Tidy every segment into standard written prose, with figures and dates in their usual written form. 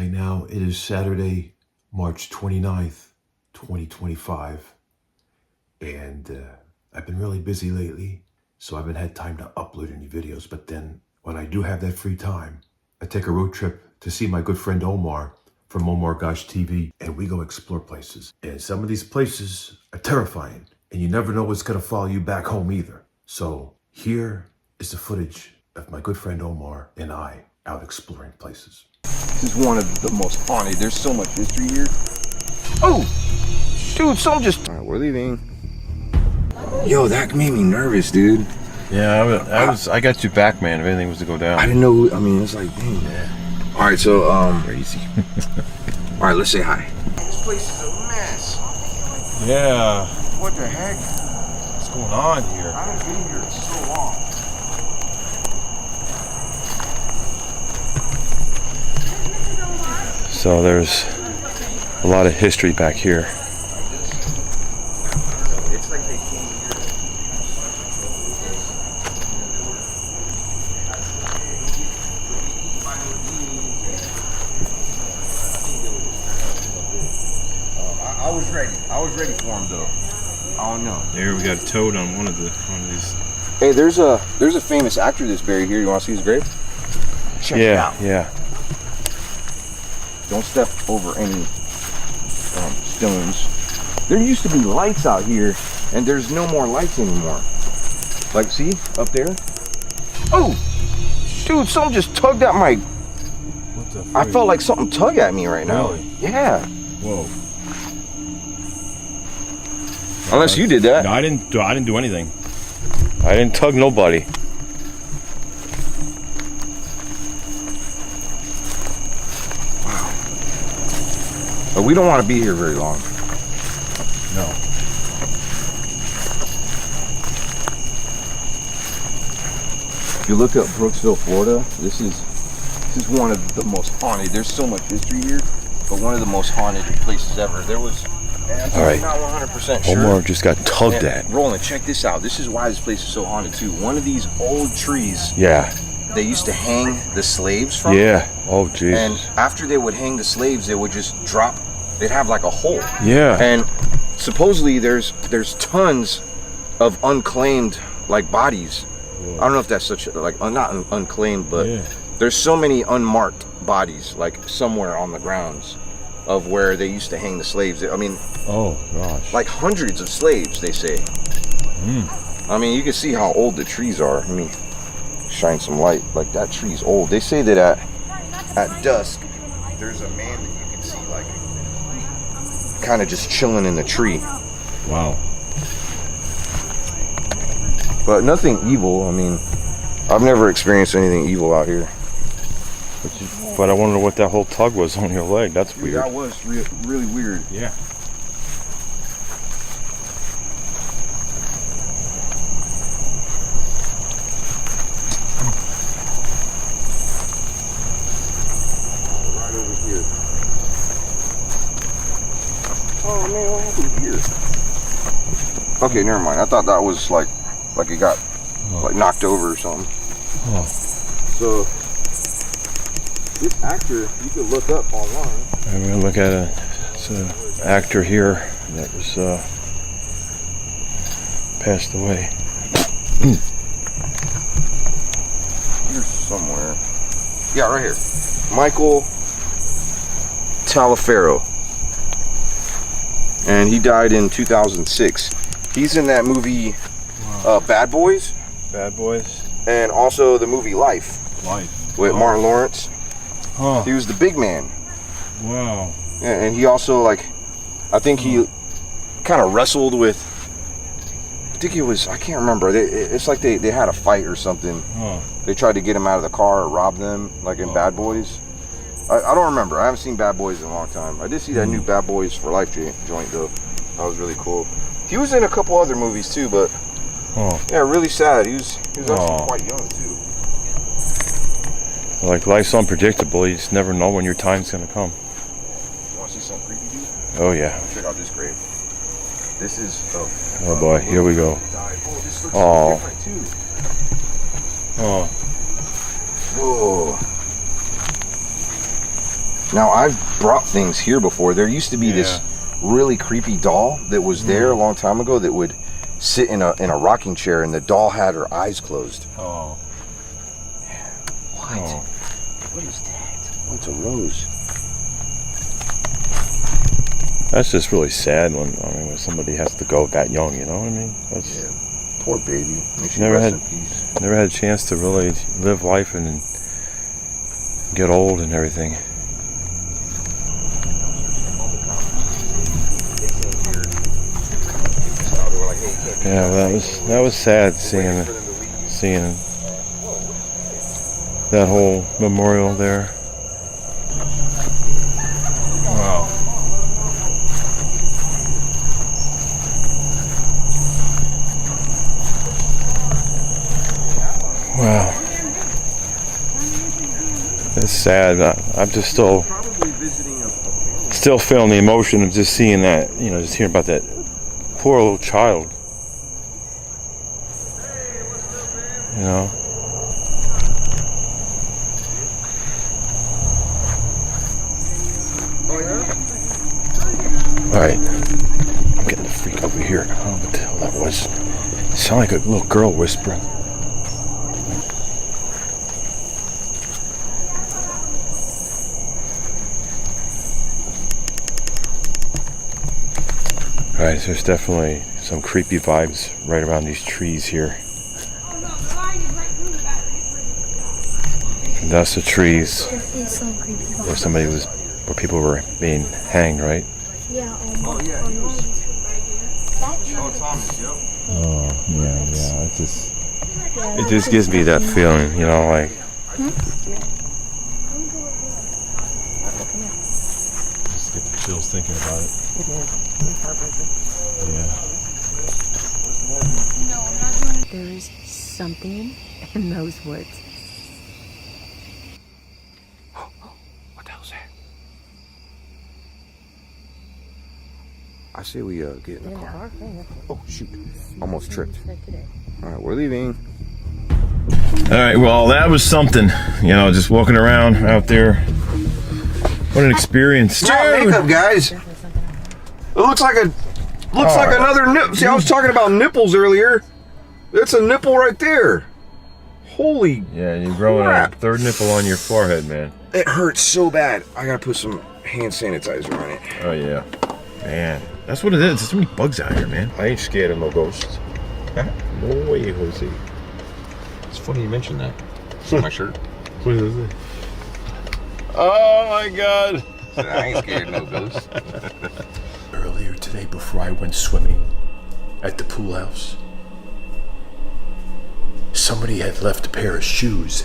Right now, it is Saturday, March 29th, 2025. And I've been really busy lately, so I haven't had time to upload any videos. But then when I do have that free time, I take a road trip to see my good friend Omar from OmarGoshTV, and we go explore places. And some of these places are terrifying, and you never know what's gonna follow you back home either. So here is the footage of my good friend Omar and I out exploring places. This is one of the most haunted. There's so much history here. Oh, dude, something just. All right, we're leaving. Yo, that made me nervous, dude. Yeah, I got you back, man. If anything was to go down. I didn't know. I mean, it's like, dang. Yeah. All right, so Crazy. all right, let's say hi. This place is a mess. Yeah. What the heck? What's going on here? I haven't been here in so long. So there's a lot of history back here. It's like they came here. I was ready. I was ready for him though. I don't know. There we got a toad on one of these. Hey, there's a famous actor that's buried here. You want to see his grave? Check it out. Yeah. Don't step over any stones. There used to be lights out here, and there's no more lights anymore. Like, see up there? Oh, dude, something just tugged at my. What the? I felt like something tugged at me right now. Really? Yeah. Whoa. Unless you did that. No, I didn't do anything. I didn't tug nobody. But we don't want to be here very long. No. If you look up Brooksville, Florida, this is one of the most haunted. There's so much history here, but one of the most haunted places ever. There was. All right. Not 100% sure. Omar just got tugged at. Roland, check this out. This is why this place is so haunted too. One of these old trees. Yeah. They used to hang the slaves from. Yeah. Oh, Jesus. And after they would hang the slaves, they would just drop. They'd have like a hole. Yeah. And supposedly there's tons of unclaimed like bodies. Yeah. I don't know if that's such like not unclaimed, but yeah. There's so many unmarked bodies like somewhere on the grounds of where they used to hang the slaves. I mean, Oh gosh. like hundreds of slaves, they say. I mean, you can see how old the trees are. I mean, shine some light. Like that tree's old. They say that at dusk, there's a man that you can see like kind of just chilling in the tree. Wow. But nothing evil. I mean, I've never experienced anything evil out here. But I wonder what that whole tug was on your leg. That's weird. That was really weird. Yeah. Right over here. Oh man, what happened here? Okay, never mind. I thought that was like it got like knocked over or something. Oh. So this actor, you could look up online. I'm gonna look at it's an actor here that was passed away. Here's somewhere. Yeah, right here. Michael Taliaferro. And he died in 2006. He's in that movie Bad Boys. Bad Boys. And also the movie Life. With Martin Lawrence. Huh. He was the big man. Wow. Yeah, and he also I think he kind of wrestled with, I think it was, I can't remember. It's like they had a fight or something. Huh. They tried to get him out of the car or rob them, like in Bad Boys. I don't remember. I haven't seen Bad Boys in a long time. I did see that new Bad Boys for Life joint though. That was really cool. He was in a couple other movies too, but yeah, really sad. He was also quite young too. Like life's unpredictable. You just never know when your time's gonna come. You want to see something creepy, dude? Oh yeah. Check out this grave. This is Oh boy, here we go. This looks Oh. different too. Oh. Whoa. Now, I've brought things here before. There used to be this really creepy doll that was there a long time ago that would sit in a rocking chair, and the doll had her eyes closed. Oh. What? Oh. What is that? What's a rose? That's just really sad when somebody has to go that young, you know what I mean? That's, Poor baby. May she Never rest had- in peace. never had a chance to really live life and get old and everything. Yeah, well, that was sad seeing that whole memorial there. Wow. Wow. It's sad. I'm just still feeling the emotion of just seeing that, just hearing about that poor little child. You know? Alright. I'm getting the freak over here. I don't know what the hell that was. It sounded like a little girl whispering. Alright, so there's definitely some creepy vibes right around these trees here. And that's the trees It's so creepy. where people were being hanged, right? Yeah, Oh, yeah, he was. Oh, Thomas, yep. Oh, yeah, it just gives me that feeling, like. Just get the chills thinking about it. Yeah. There's something in those woods. What the hell's that? I say we get in the car. Oh, shoot. Almost tripped. Alright, we're leaving. Alright, well, that was something. Just walking around out there. What an experience. Dude! Makeup, guys. It looks like another nipple. See, I was talking about nipples earlier. That's a nipple right there. Holy Yeah, you're growing crap. a third nipple on your forehead, man. It hurts so bad. I gotta put some hand sanitizer on it. Oh, yeah. Man, that's what it is. There's so many bugs out here, man. I ain't scared of no ghosts. No way, Jose. It's funny you mentioned that. See my shirt? What is it? Oh, my God. I ain't scared of no ghosts. Earlier today, before I went swimming at the pool house, somebody had left a pair of shoes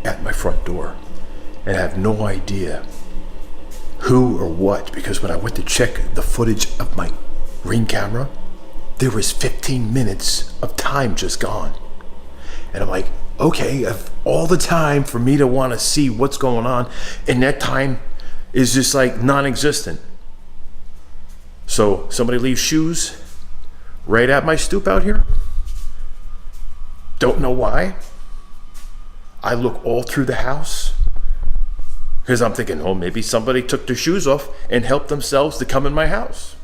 at my front door, and I have no idea who or what, because when I went to check the footage of my Ring camera, there was 15 minutes of time just gone. And I'm like, okay, I've all the time for me to want to see what's going on, and that time is just like non-existent. So somebody leaves shoes right at my stoop out here. Don't know why. I look all through the house because I'm thinking, oh, maybe somebody took their shoes off and helped themselves to come in my house.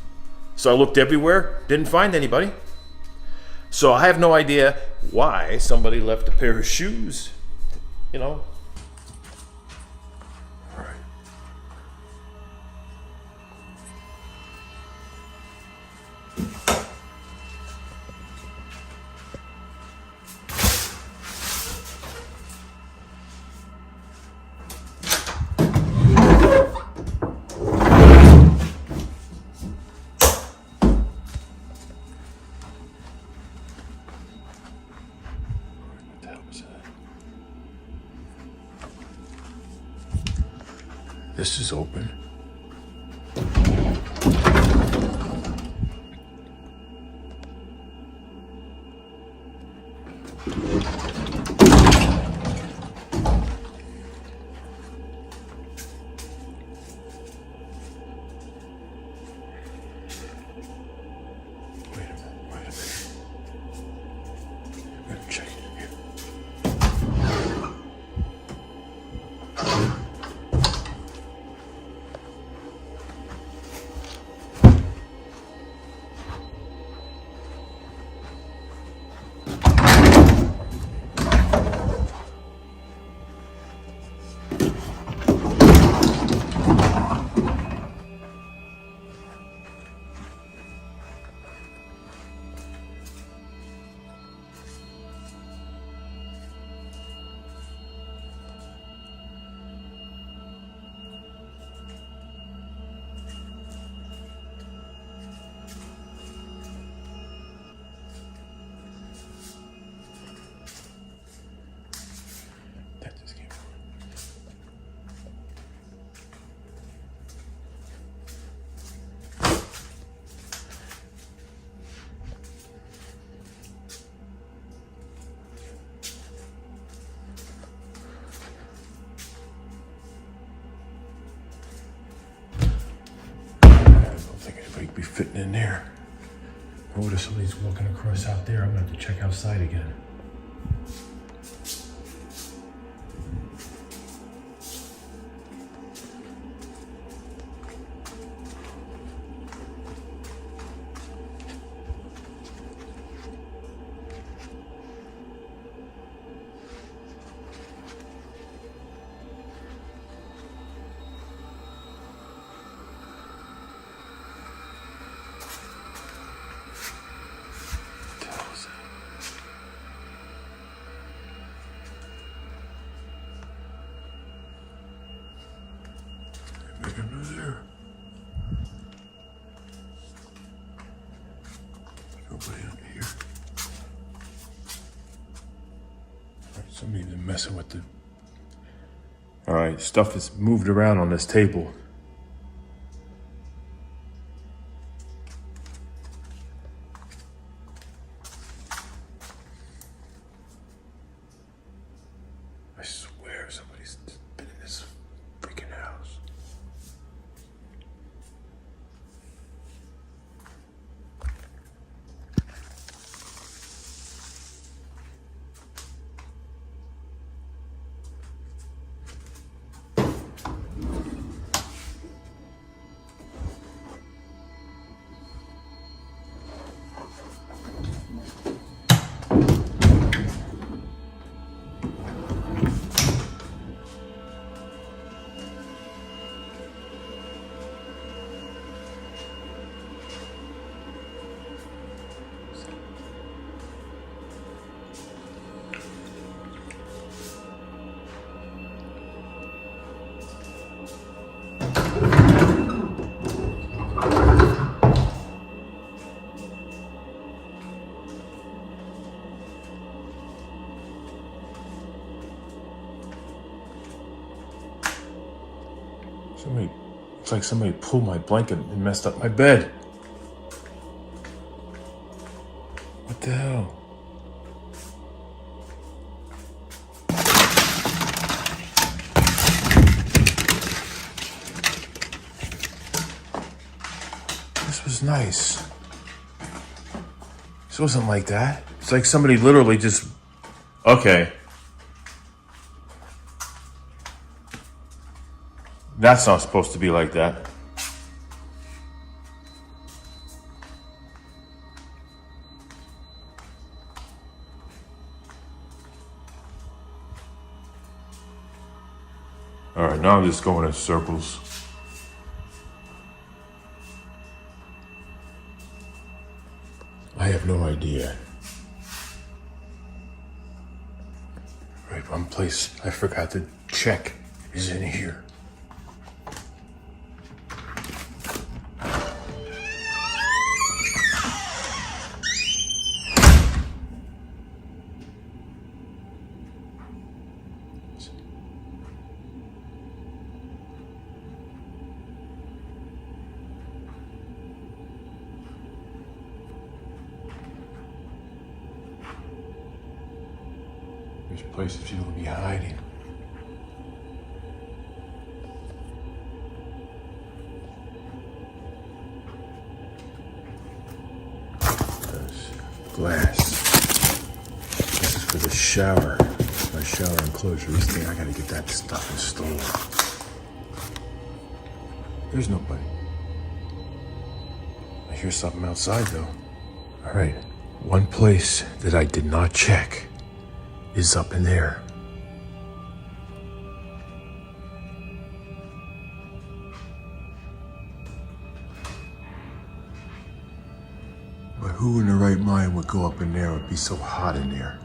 So I looked everywhere, didn't find anybody. So I have no idea why somebody left a pair of shoes, All right. This is open. Wait a minute. I'm gonna check it here. think be fitting in there. Or what if somebody's walking across out there? I'm gonna have to check outside again. There. Nobody under here. Alright, somebody's been messing with the... Alright, stuff is moved around on this table. I swear somebody's been in this freaking house. Looks like somebody pulled my blanket and messed up my bed. What the hell? This was nice. This wasn't like that. It's like somebody literally just... Okay. That's not supposed to be like that. All right, now I'm just going in circles. I have no idea. Right, one place I forgot to check is in here. There's places you will be hiding. There's glass. This is for the shower. My shower enclosure. This thing, I gotta get that stuff installed. There's nobody. I hear something outside though. All right, one place that I did not check is up in there. But who in their right mind would go up in there? It would be so hot in there.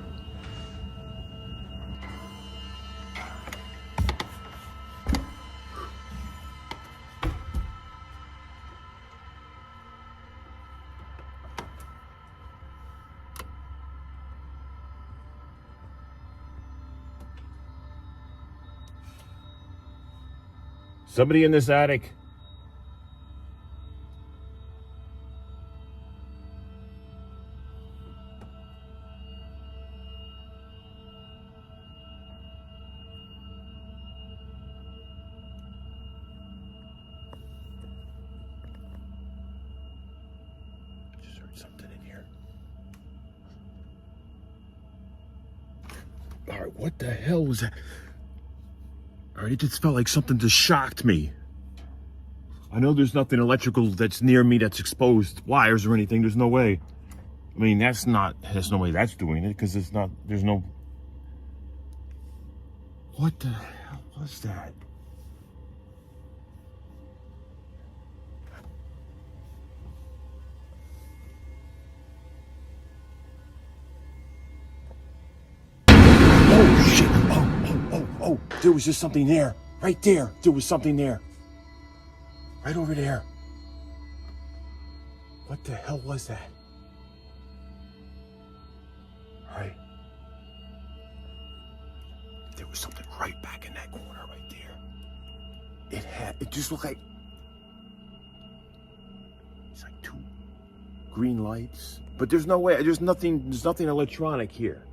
Somebody in this attic. right, what the hell was that? All right, it just felt like something just shocked me. I know there's nothing electrical that's near me that's exposed wires or anything. There's no way. I mean, there's no way that's doing it because there's no. What the hell was that? Oh shit! Oh! There was just something there, right there. There was something there, right over there. What the hell was that? Right. There was something right back in that corner right there. It just looked like, it's like two green lights, but there's no way, there's nothing electronic here.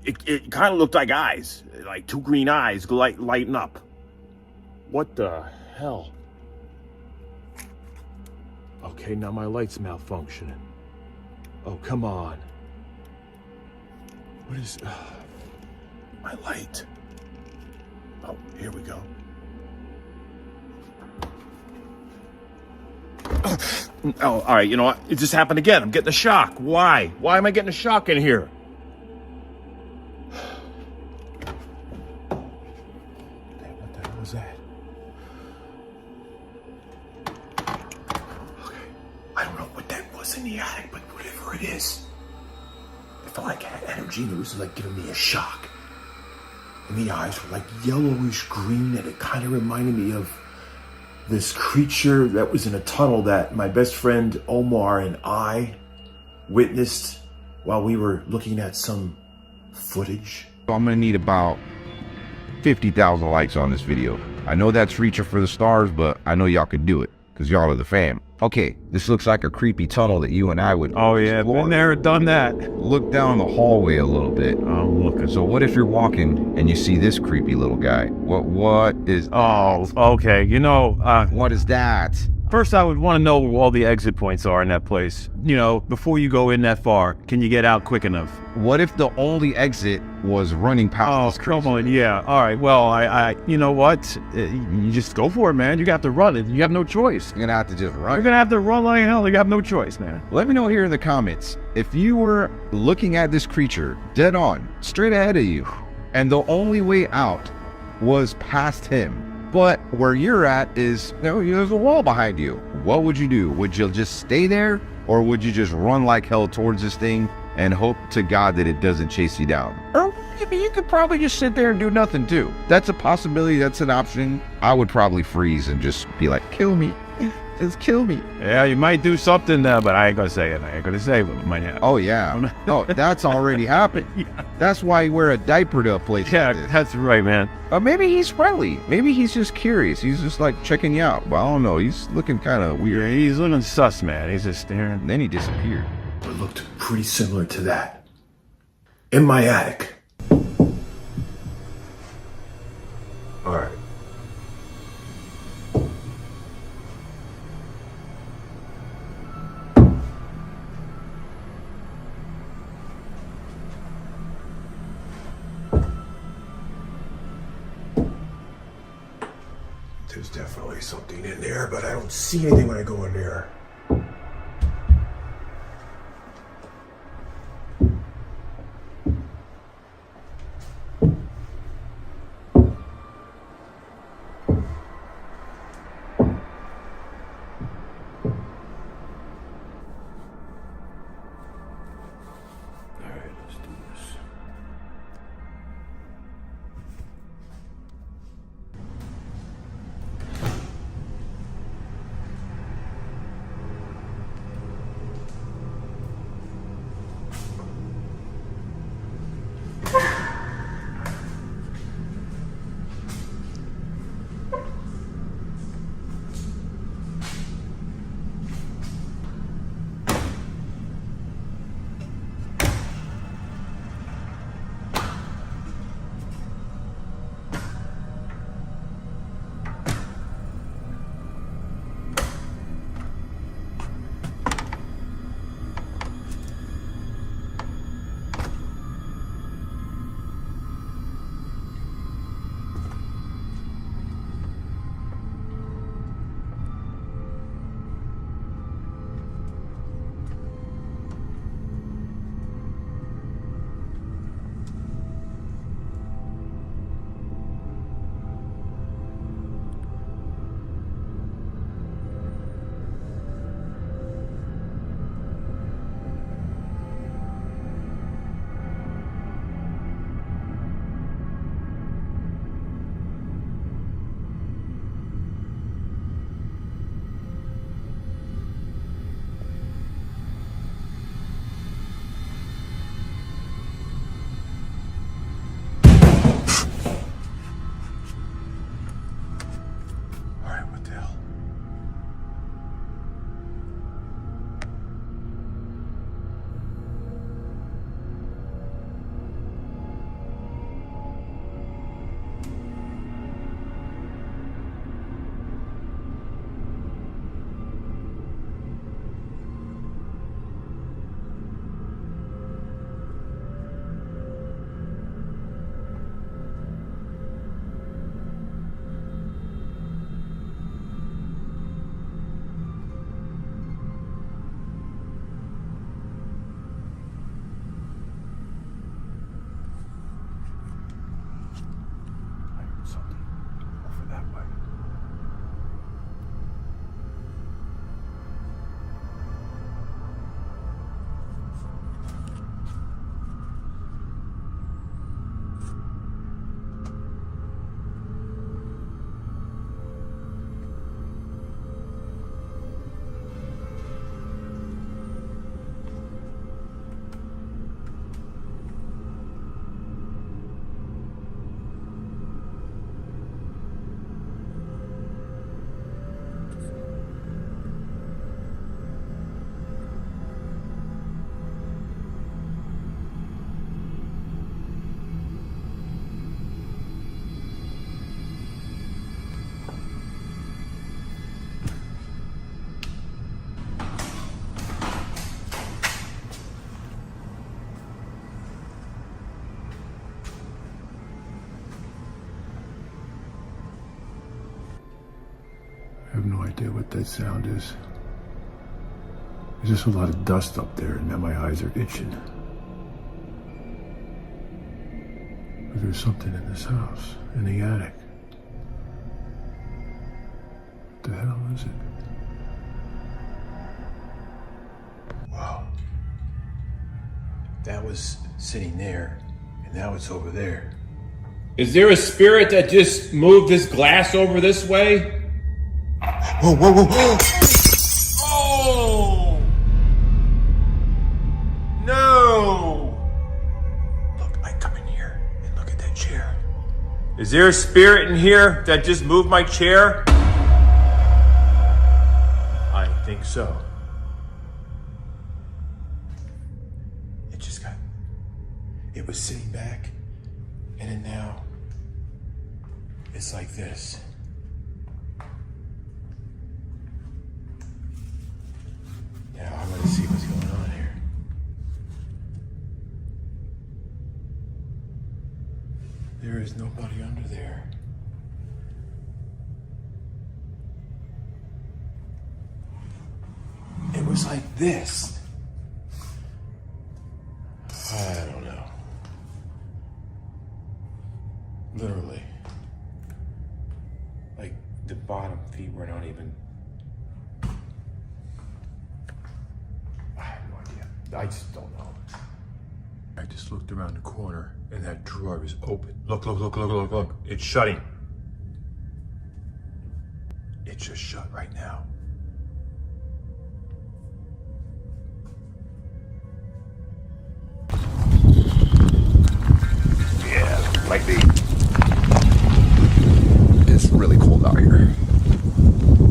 It kind of looked like eyes, like two green eyes lighting up. What the hell? Okay, now my light's malfunctioning. Oh, come on. What is... my light. Oh, here we go. Oh, all right, you know what? It just happened again. I'm getting a shock. Why? Why am I getting a shock in here? What the hell was that? Okay. I don't know what that was in the attic, but whatever it is, it felt like it had energy and it was like giving me a shock. And the eyes were like yellowish green, and it kind of reminded me of this creature that was in a tunnel that my best friend Omar and I witnessed while we were looking at some footage. I'm gonna need about 50,000 likes on this video. I know that's reaching for the stars, but I know y'all could do it because y'all are the fam. Okay, this looks like a creepy tunnel that you and I would explore. Been there, done that. Look down the hallway a little bit. I'm looking. So what if you're walking and you see this creepy little guy? What is... Oh, okay. You know, what is that? first I would want to know where all the exit points are in that place. You know, before you go in that far, can you get out quick enough? What if the only exit was running past? Oh, come on, yeah. All right, well, I you know what? You just go for it, man. You got to run it. You have no choice. You're gonna have to just run. You're gonna have to run like hell. You have no choice, man. Let me know here in the comments if you were looking at this creature dead on, straight ahead of you, and the only way out was past him. But where you're at is, you know, there's a wall behind you. What would you do? Would you just stay there, or would you just run like hell towards this thing and hope to God that it doesn't chase you down? Or maybe you could probably just sit there and do nothing too. That's a possibility. That's an option. I would probably freeze and just be like, kill me. Just kill me. Yeah, you might do something, but I ain't gonna say it. I ain't gonna say what might happen. Oh, yeah. No, that's already happened. Yeah. That's why you wear a diaper to a place like this. That's right, man. Maybe he's friendly. Maybe he's just curious. He's just like checking you out. But I don't know. He's looking kind of weird. Yeah, he's looking sus, man. He's just staring. And then he disappeared. It looked pretty similar to that. In my attic. All right. There's definitely something in there, but I don't see anything when I go in there. have no idea what that sound is. There's just a lot of dust up there, and now my eyes are itching. But there's something in this house, in the attic. What the hell is it? Wow. That was sitting there, and now it's over there. Is there a spirit that just moved this glass over this way? Whoa, whoa, whoa, whoa! Oh! No! Look, I come in here and look at that chair. Is there a spirit in here that just moved my chair? I think so. It was sitting back, and then now it's like this. Now I'm gonna see what's going on here. There is nobody under there. It was like this. I don't know. Literally. Like the bottom feet were not even. I have no idea. I just don't know. I just looked around the corner and that drawer was open. Look, look, look, look, look, look. It's shutting. It's just shut right now. Yeah, might be. It's really cold out here.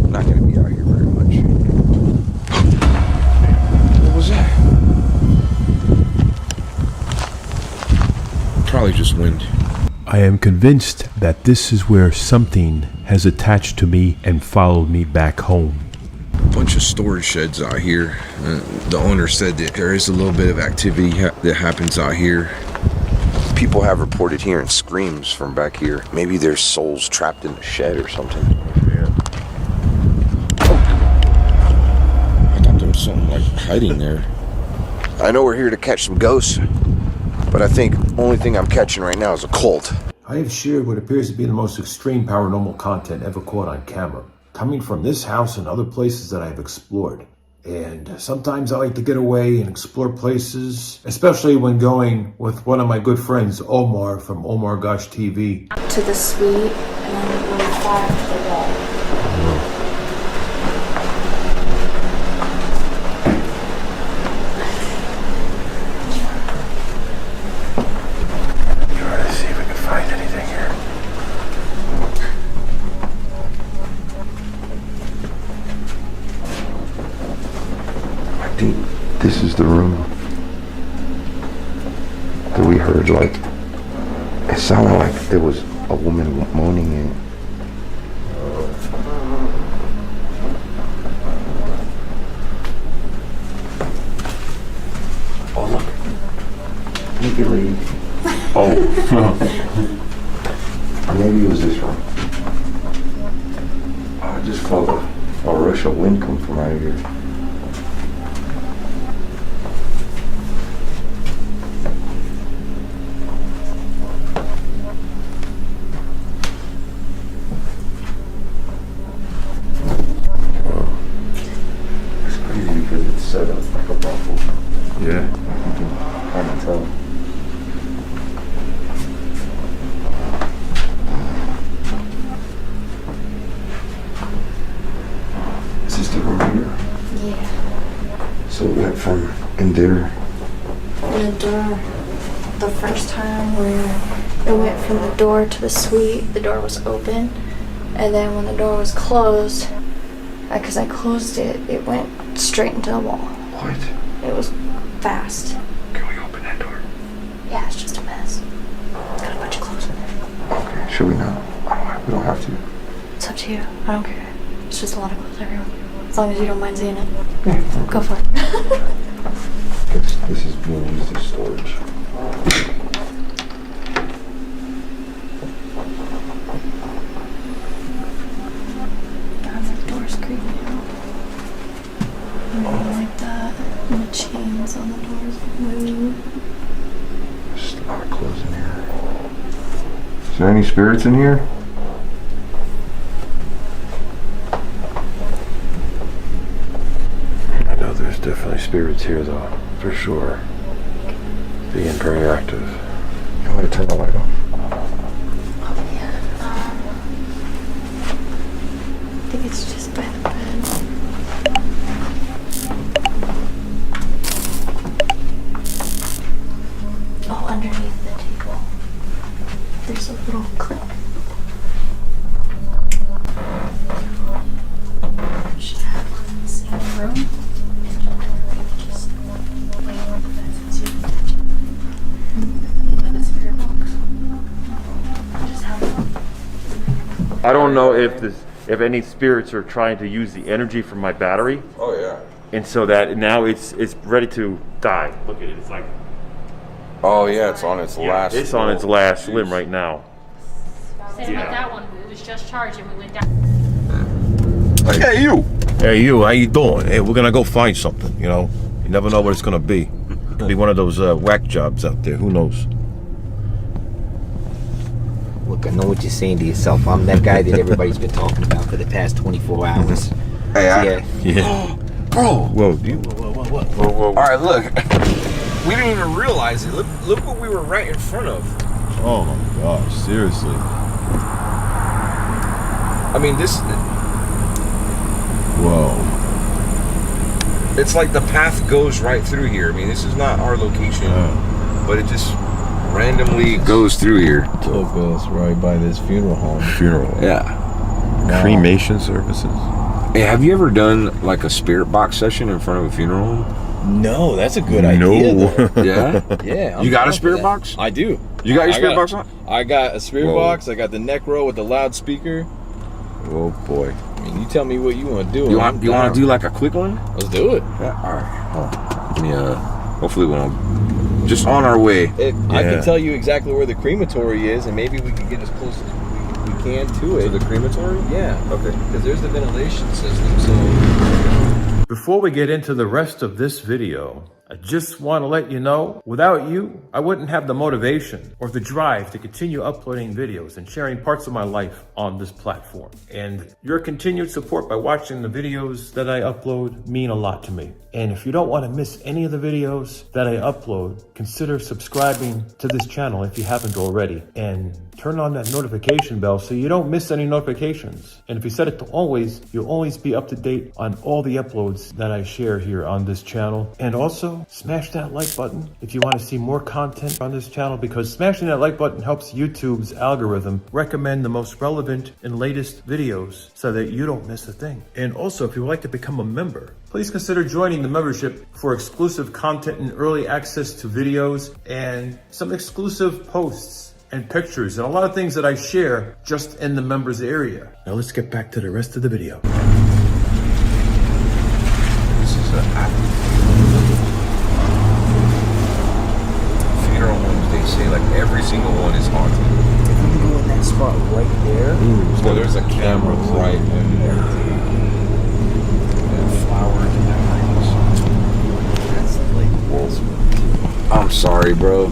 I'm not gonna be out here very much. What was that? Probably just wind. I am convinced that this is where something has attached to me and followed me back home. Bunch of storage sheds out here. The owner said that there is a little bit of activity that happens out here. People have reported hearing screams from back here. Maybe there's souls trapped in the shed or something. Oh. I thought there was something like hiding there. I know we're here to catch some ghosts, but I think the only thing I'm catching right now is a cult. I have shared what appears to be the most extreme paranormal content ever caught on camera, coming from this house and other places that I have explored. And sometimes I like to get away and explore places, especially when going with one of my good friends, Omar from OmarGoshTV. To the suite and room 5 to the wall. Try to see if we can find anything here. I think this is the room that we heard, like, it sounded like there was a woman moaning in. Oh, look. Naked lady. Oh. Maybe it was this room. I just felt a rush of wind come from out of here. Set up like a brothel. Yeah. You can kind of tell. Is this the room here? Yeah. So we went from in there. And the door, the first time where it went from the door to the suite, the door was open. And then when the door was closed, because I closed it, it went straight into the wall. What? It was fast. Can we open that door? Yeah, it's just a mess. Got a bunch of clothes in there. Okay. Should we not? We don't have to. It's up to you. I don't care. It's just a lot of clothes everywhere. As long as you don't mind seeing it. Yeah. Go for it. This is being used as storage. Door. Like that. And the chains on the doors move. There's a lot of clothes in here. Is there any spirits in here? I know there's definitely spirits here, though, for sure. Being very active. I'm gonna turn the light off. Oh yeah. I think it's just by the bed. Oh, underneath the table. There's a little clip. Should have one in the same room. Just lay on the bed too. By the spirit box. Just have one. I don't know if any spirits are trying to use the energy from my battery, Oh yeah. and so that now it's ready to die. Look at it. It's like Oh yeah, it's on its last. it's on its last limb right now. Same with that one. It was just charged and we went down. Hey you. Hey, you, how you doing? Hey, we're gonna go find something, you know? You never know what it's gonna be. It could be one of those whack jobs out there, who knows? Look, I know what you're saying to yourself. I'm that guy that everybody's been talking about for the past 24 hours. Hey, Yeah. bro. Whoa, you, All right, look. We didn't even realize it. Look what we were right in front of. oh my gosh, seriously. I mean, this. Whoa. It's like the path goes right through here. I mean, this is not our location, but it just randomly goes through here. Took us right by this funeral home. Funeral. Yeah. Cremation services. Hey, have you ever done like a spirit box session in front of a funeral home? No, that's a good idea. though. Yeah. Yeah. You got a down for spirit that. box? I do. You got your I spirit got- box on? I got a spirit Whoa. box. I got the neck row with the loudspeaker. Oh boy. I mean, you tell me what you want to do. You I'm want down. to do like a quick one? Let's do it. Yeah. All right. Let me, hopefully we won't. Just on our way. I Yeah. can tell you exactly where the crematory is, and maybe we can get as close as we can to it. To the crematory? Yeah. Okay. Because there's the ventilation system, so. Before we get into the rest of this video, I just want to let you know, without you, I wouldn't have the motivation or the drive to continue uploading videos and sharing parts of my life on this platform. And your continued support by watching the videos that I upload mean a lot to me. And if you don't want to miss any of the videos that I upload, consider subscribing to this channel if you haven't already. And turn on that notification bell so you don't miss any notifications. And if you set it to always, you'll always be up to date on all the uploads that I share here on this channel. And also, smash that like button if you want to see more content on this channel, because smashing that like button helps YouTube's algorithm recommend the most relevant and latest videos so that you don't miss a thing. And also, if you would like to become a member, please consider joining the membership for exclusive content and early access to videos and some exclusive posts and pictures and a lot of things that I share just in the members area. Now let's get back to the rest of the video. This is a funeral homes. They say like every single one is haunted. If we go in that spot right there, So there's a camera right in there. And flowers and that's like walls. everything. I'm sorry, bro.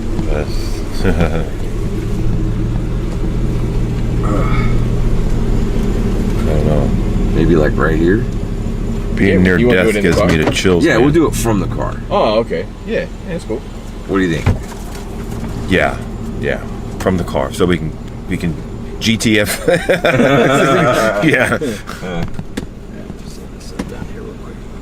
I don't know. Maybe like right here. Being near you wanna do death it in the gives car? me the chills. Yeah, man. we'll do it from the car. Oh, okay. Yeah, that's cool. What do you think? Yeah, from the car, so we can GTF. Yeah.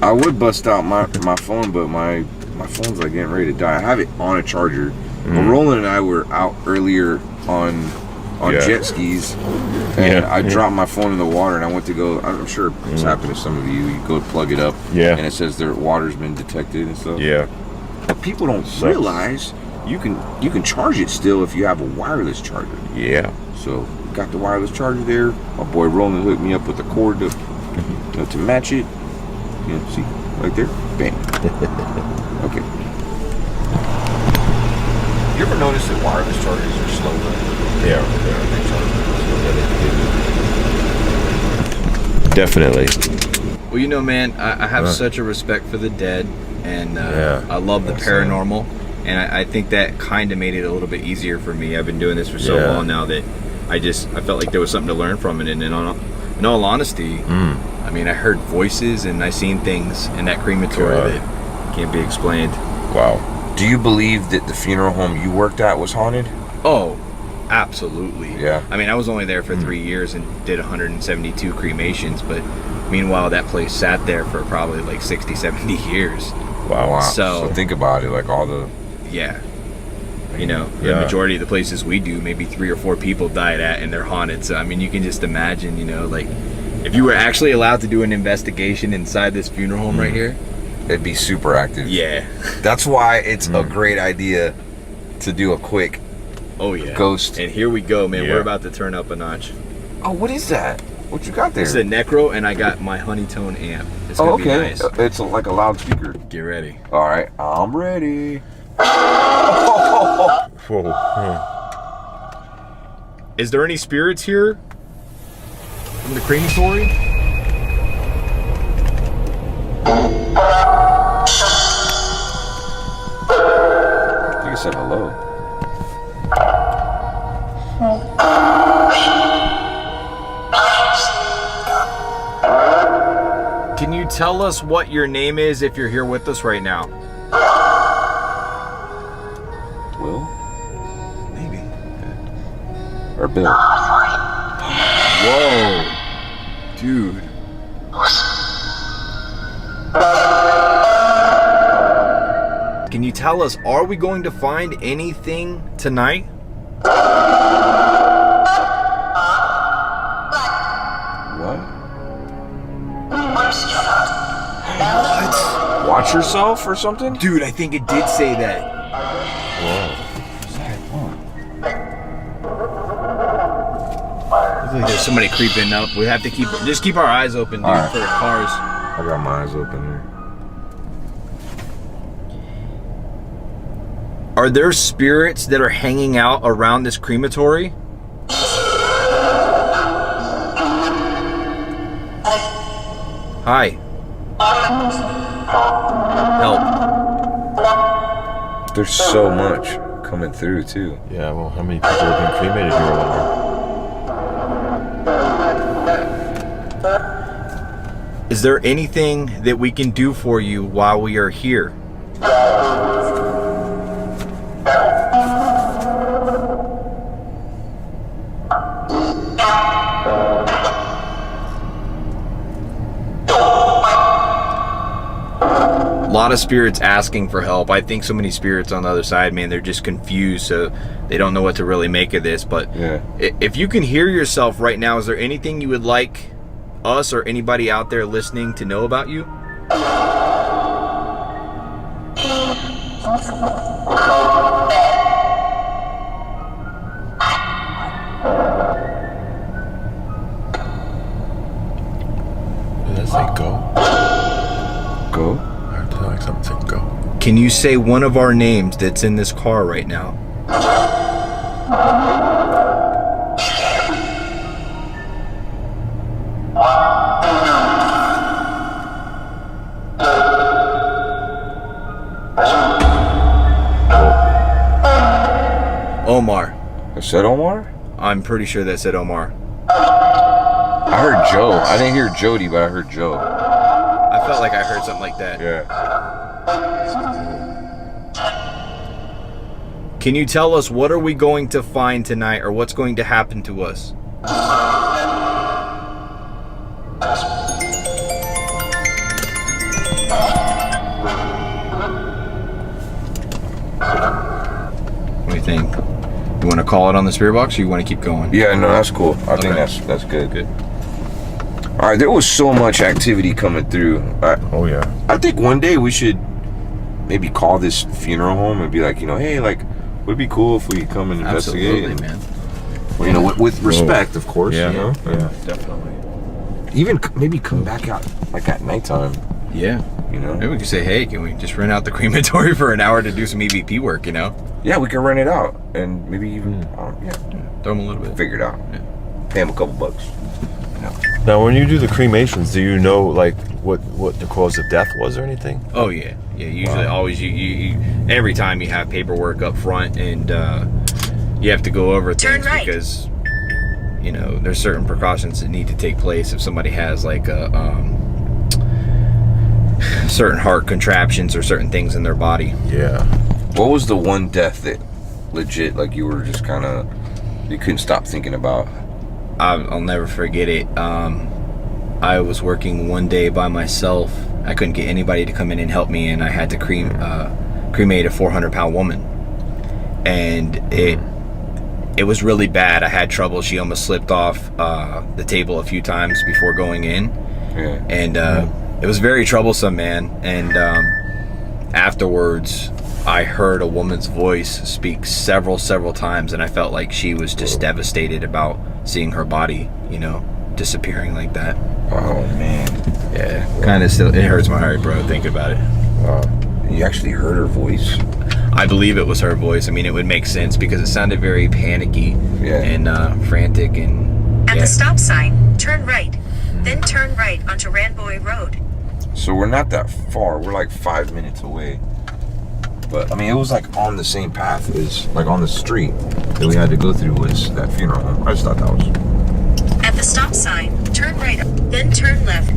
I would bust out my phone, but my phone's like getting ready to die. I have it on a charger. But Roland and I were out earlier on Yeah. jet skis, and Yeah. I dropped my phone in the water, and I went to go. I'm sure it's happened to some of you. You go plug it up, Yeah. and it says their water's been detected and stuff. Yeah. But people don't realize you can charge it still if you have a wireless charger. Yeah. So got the wireless charger there. My boy Roland hooked me up with the cord to match it. You know, see right there, bam. Okay. You ever notice that wireless chargers are slower? Yeah. They charge Definitely. Well, you know, man, I have such a respect for the dead, and I love the paranormal, and I think that kind of made it a little bit easier for me. I've been doing this for so long now that I felt like there was something to learn from it, and in all honesty, I mean, I heard voices and I seen things in that crematory that can't be explained. Wow. Do you believe that the funeral home you worked at was haunted? Oh, absolutely. Yeah. I mean, I was only there for 3 years and did 172 cremations, but meanwhile, that place sat there for probably like 60, 70 years. Wow. So think about it, like all the... Yeah. You know, the majority of the places we do, maybe 3 or 4 people died at and they're haunted. So, I mean, you can just imagine, you know, like, if you were actually allowed to do an investigation inside this funeral home right here, it'd be super active. Yeah. That's why it's a great idea to do a quick ghost. And here we go, man. We're about to turn up a notch. Oh, what is that? What you got there? It's a necro, and I got my honeytone amp. It's gonna be nice. It's like a loudspeaker. Get ready. All right, I'm ready. Is there any spirits here from the crematory? I think I said hello. Can you tell us what your name is if you're here with us right now? Will? Maybe. Or Bill. Whoa. Dude. Can you tell us, are we going to find anything tonight? What? Watch yourself or something? Dude, I think it did say that. Whoa. Looks like there's somebody creeping up. We have to keep our eyes open, dude, for the cars. I got my eyes open here. Are there spirits that are hanging out around this crematory? Hi. Help. There's so much coming through too. Yeah, well, how many people have been cremated here, I wonder? Is there anything that we can do for you while we are here? A lot of spirits asking for help. I think so many spirits on the other side, man, they're just confused, so they don't know what to really make of this. But if you can hear yourself right now, is there anything you would like us or anybody out there listening to know about you? Did that say go? Go? I heard like something said go. Can you say one of our names that's in this car right now? Omar. I said Omar? I'm pretty sure that said Omar. I heard Joe. I didn't hear Jody, but I heard Joe. I felt like I heard something like that. Yeah. Can you tell us what are we going to find tonight, or what's going to happen to us? What do you think? You want to call it on the spirit box, or you want to keep going? Yeah, no, that's cool. I think that's good. Good. All right, there was so much activity coming through. Oh yeah. I think one day we should maybe call this funeral home and be like, you know, hey, like, would it be cool if we come and investigate? Absolutely, man. Well, you know, with respect, of course. Yeah. You know? Yeah, definitely. Even maybe come back out like at nighttime. Yeah. You know. Maybe we could say, hey, can we just rent out the crematory for an hour to do some EVP work? You know. Yeah, we can rent it out and maybe even throw them a little bit. Figure it out. Yeah. Pay them a couple bucks. You know. Now, when you do the cremations, do you know like what the cause of death was or anything? Oh yeah, yeah. Usually, always you every time you have paperwork up front, and you have to go over things because you know there's certain precautions that need to take place if somebody has like a certain heart contraptions or certain things in their body. Yeah. What was the one death that legit like you were just kind of you couldn't stop thinking about? I'll never forget it. I was working one day by myself. I couldn't get anybody to come in and help me, and I had to cremate a 400-pound woman, and it was really bad. I had trouble. She almost slipped off the table a few times before going in, and it was very troublesome, man. And afterwards, I heard a woman's voice speak several times, and I felt like she was just devastated about seeing her body, you know, disappearing like that. Oh man. Yeah, kind of still, it hurts my heart, bro, think about it. You actually heard her voice? I believe it was her voice. I mean, it would make sense because it sounded very panicky and frantic. And at the stop sign, turn right, then turn right onto Randboy Road. So we're not that far. We're like 5 minutes away. But I mean, it was like on the same path as like on the street that we had to go through was that funeral home. I just thought that was. At the stop sign, turn right, then turn left.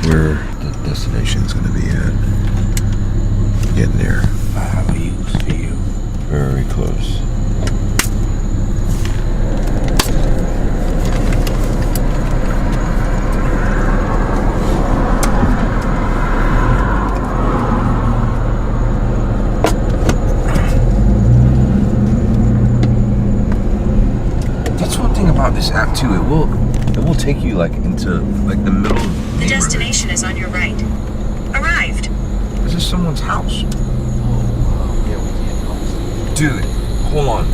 Where the destination's going to be at. Getting there. Very close. That's one thing about this app too. It will take you like into like the middle of the destination is on your right. Arrived. This is someone's house. Dude, hold on.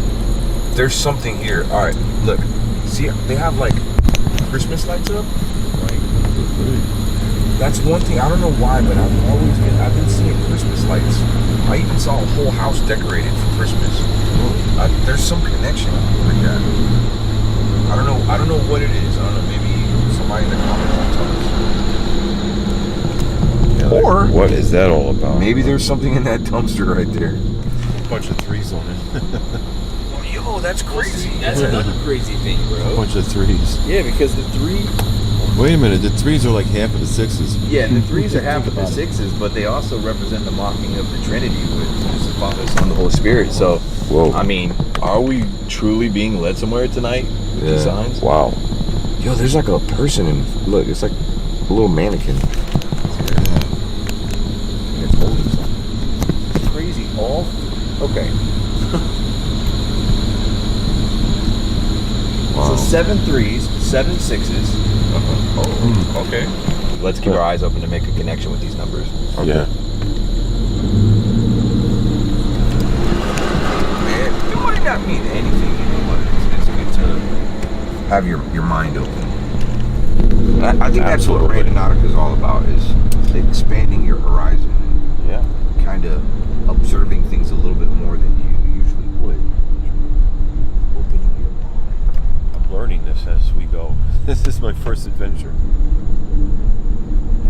There's something here. All right, look. See, they have like Christmas lights up. Right. That's one thing. I don't know why, but I've been seeing Christmas lights. I even saw a whole house decorated for Christmas. There's some connection like that. I don't know what it is. I don't know. Maybe somebody in the comments will tell us. Or what is that all about? Maybe there's something in that dumpster right there. A bunch of threes on it. Yo, that's crazy. That's another crazy thing, bro. A bunch of threes. Yeah, because the three. Wait a minute, the threes are like half of the sixes. Yeah, the threes are half of the sixes, but they also represent the mocking of the Trinity, which is the Father, Son, the Holy Spirit. So, I mean, are we truly being led somewhere tonight with these signs? Wow. Yo, there's like a person in. Look, it's like a little mannequin. It's holding something. It's crazy. All. Okay. Wow. So 7 threes, 7 sixes. Oh, okay. Let's keep our eyes open to make a connection with these numbers. Okay. Yeah. Man, it might not mean anything, you know, but it's good to have your mind open. I think that's what Randonautica is all about, is expanding your horizon. Yeah. Kind of observing things a little bit more than you usually would. Opening your mind. I'm learning this as we go. This is my first adventure.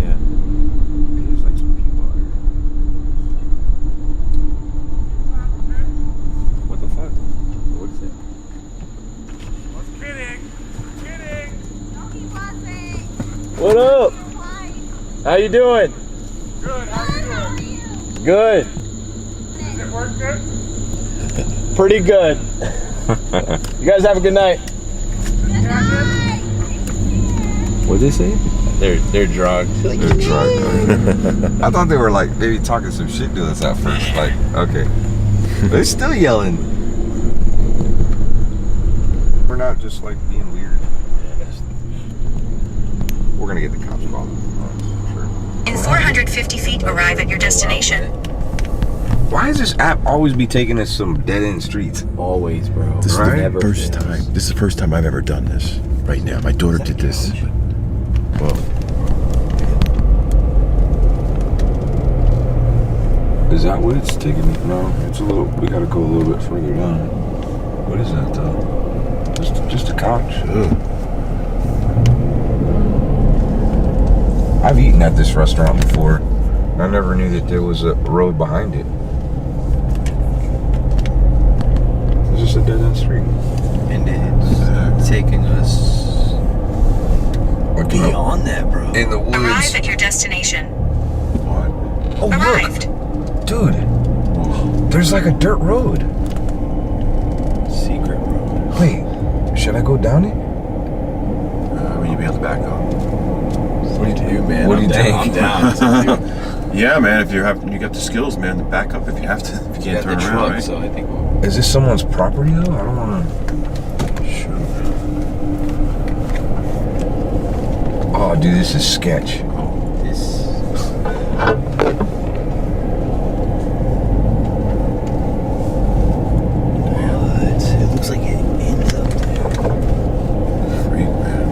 Yeah. There's like some people out here. What the fuck? What is it? What up? How you doing? Good. How you doing? Good. Does it work good? Pretty good. You guys have a good night. What did they say? They're drugged. They're drugged. I thought they were like maybe talking some shit to us at first. Like, okay. They're still yelling. We're not just like being weird. We're gonna get the cops called. Sure. In 450 feet, arrive at your destination. Why does this app always be taking us some dead end streets? Always, bro. This Right? is the first time. This is the first time I've ever done this. Right now, my daughter did this. Whoa. Is that what it's taking me? No, it's a little. We gotta go a little bit further down. What is that though? Just a couch. Ugh. I've eaten at this restaurant before. I never knew that there was a road behind it. It's just a dead end street. And it's taking us beyond that, bro. In the woods. Arrive at your destination. What? Oh, Arrived. look. Dude. There's like a dirt road. Secret road. Wait. Should I go down it? Will you be able to back up? What do you do, man? What do you think? I'm down. It's up to you. Yeah, man. If you got the skills, man, to back up if you have to. If you can't Got turn the around, truck, right? so I think we'll... Is this someone's property though? I don't want to. Shoot. Oh, dude, this is sketch. This... It looks like it ends up there. Freak, man.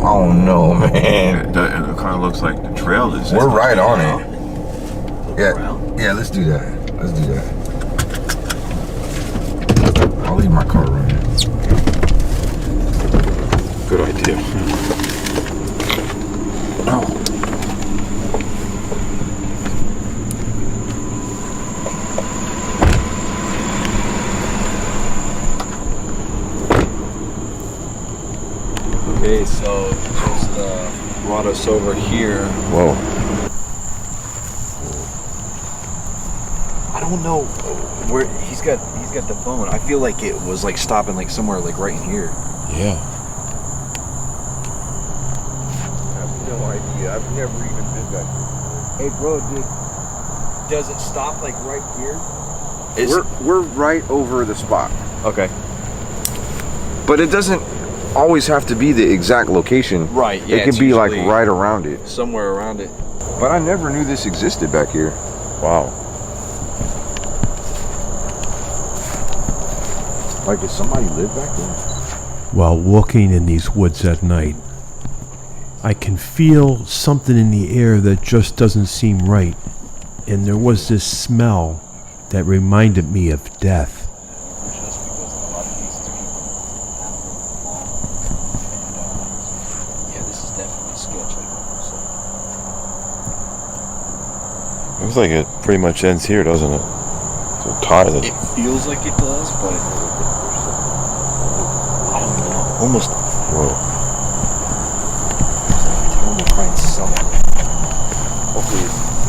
Oh no, man. It kind of looks like the trail is. We're right on it. Yeah, let's do that. Let's do that. I'll leave my car running. Good idea. Oh. Okay, so just brought us over here. Whoa. I don't know where he's got the phone. I feel like it was like stopping like somewhere like right in here. Yeah. I have no idea. I've never even been back here. Hey, bro, does it stop like right here? We're right over the spot. Okay. But it doesn't always have to be the exact location. Right, yeah. It could be like right around it. Somewhere around it. But I never knew this existed back here. Wow. Like, did somebody live back there? While walking in these woods at night, I can feel something in the air that just doesn't seem right. And there was this smell that reminded me of death. Yeah, this is definitely sketchy. Looks like it pretty much ends here, doesn't it? So tired. It feels like it does, but I don't know. Almost. Whoa. I'm gonna find something. Hopefully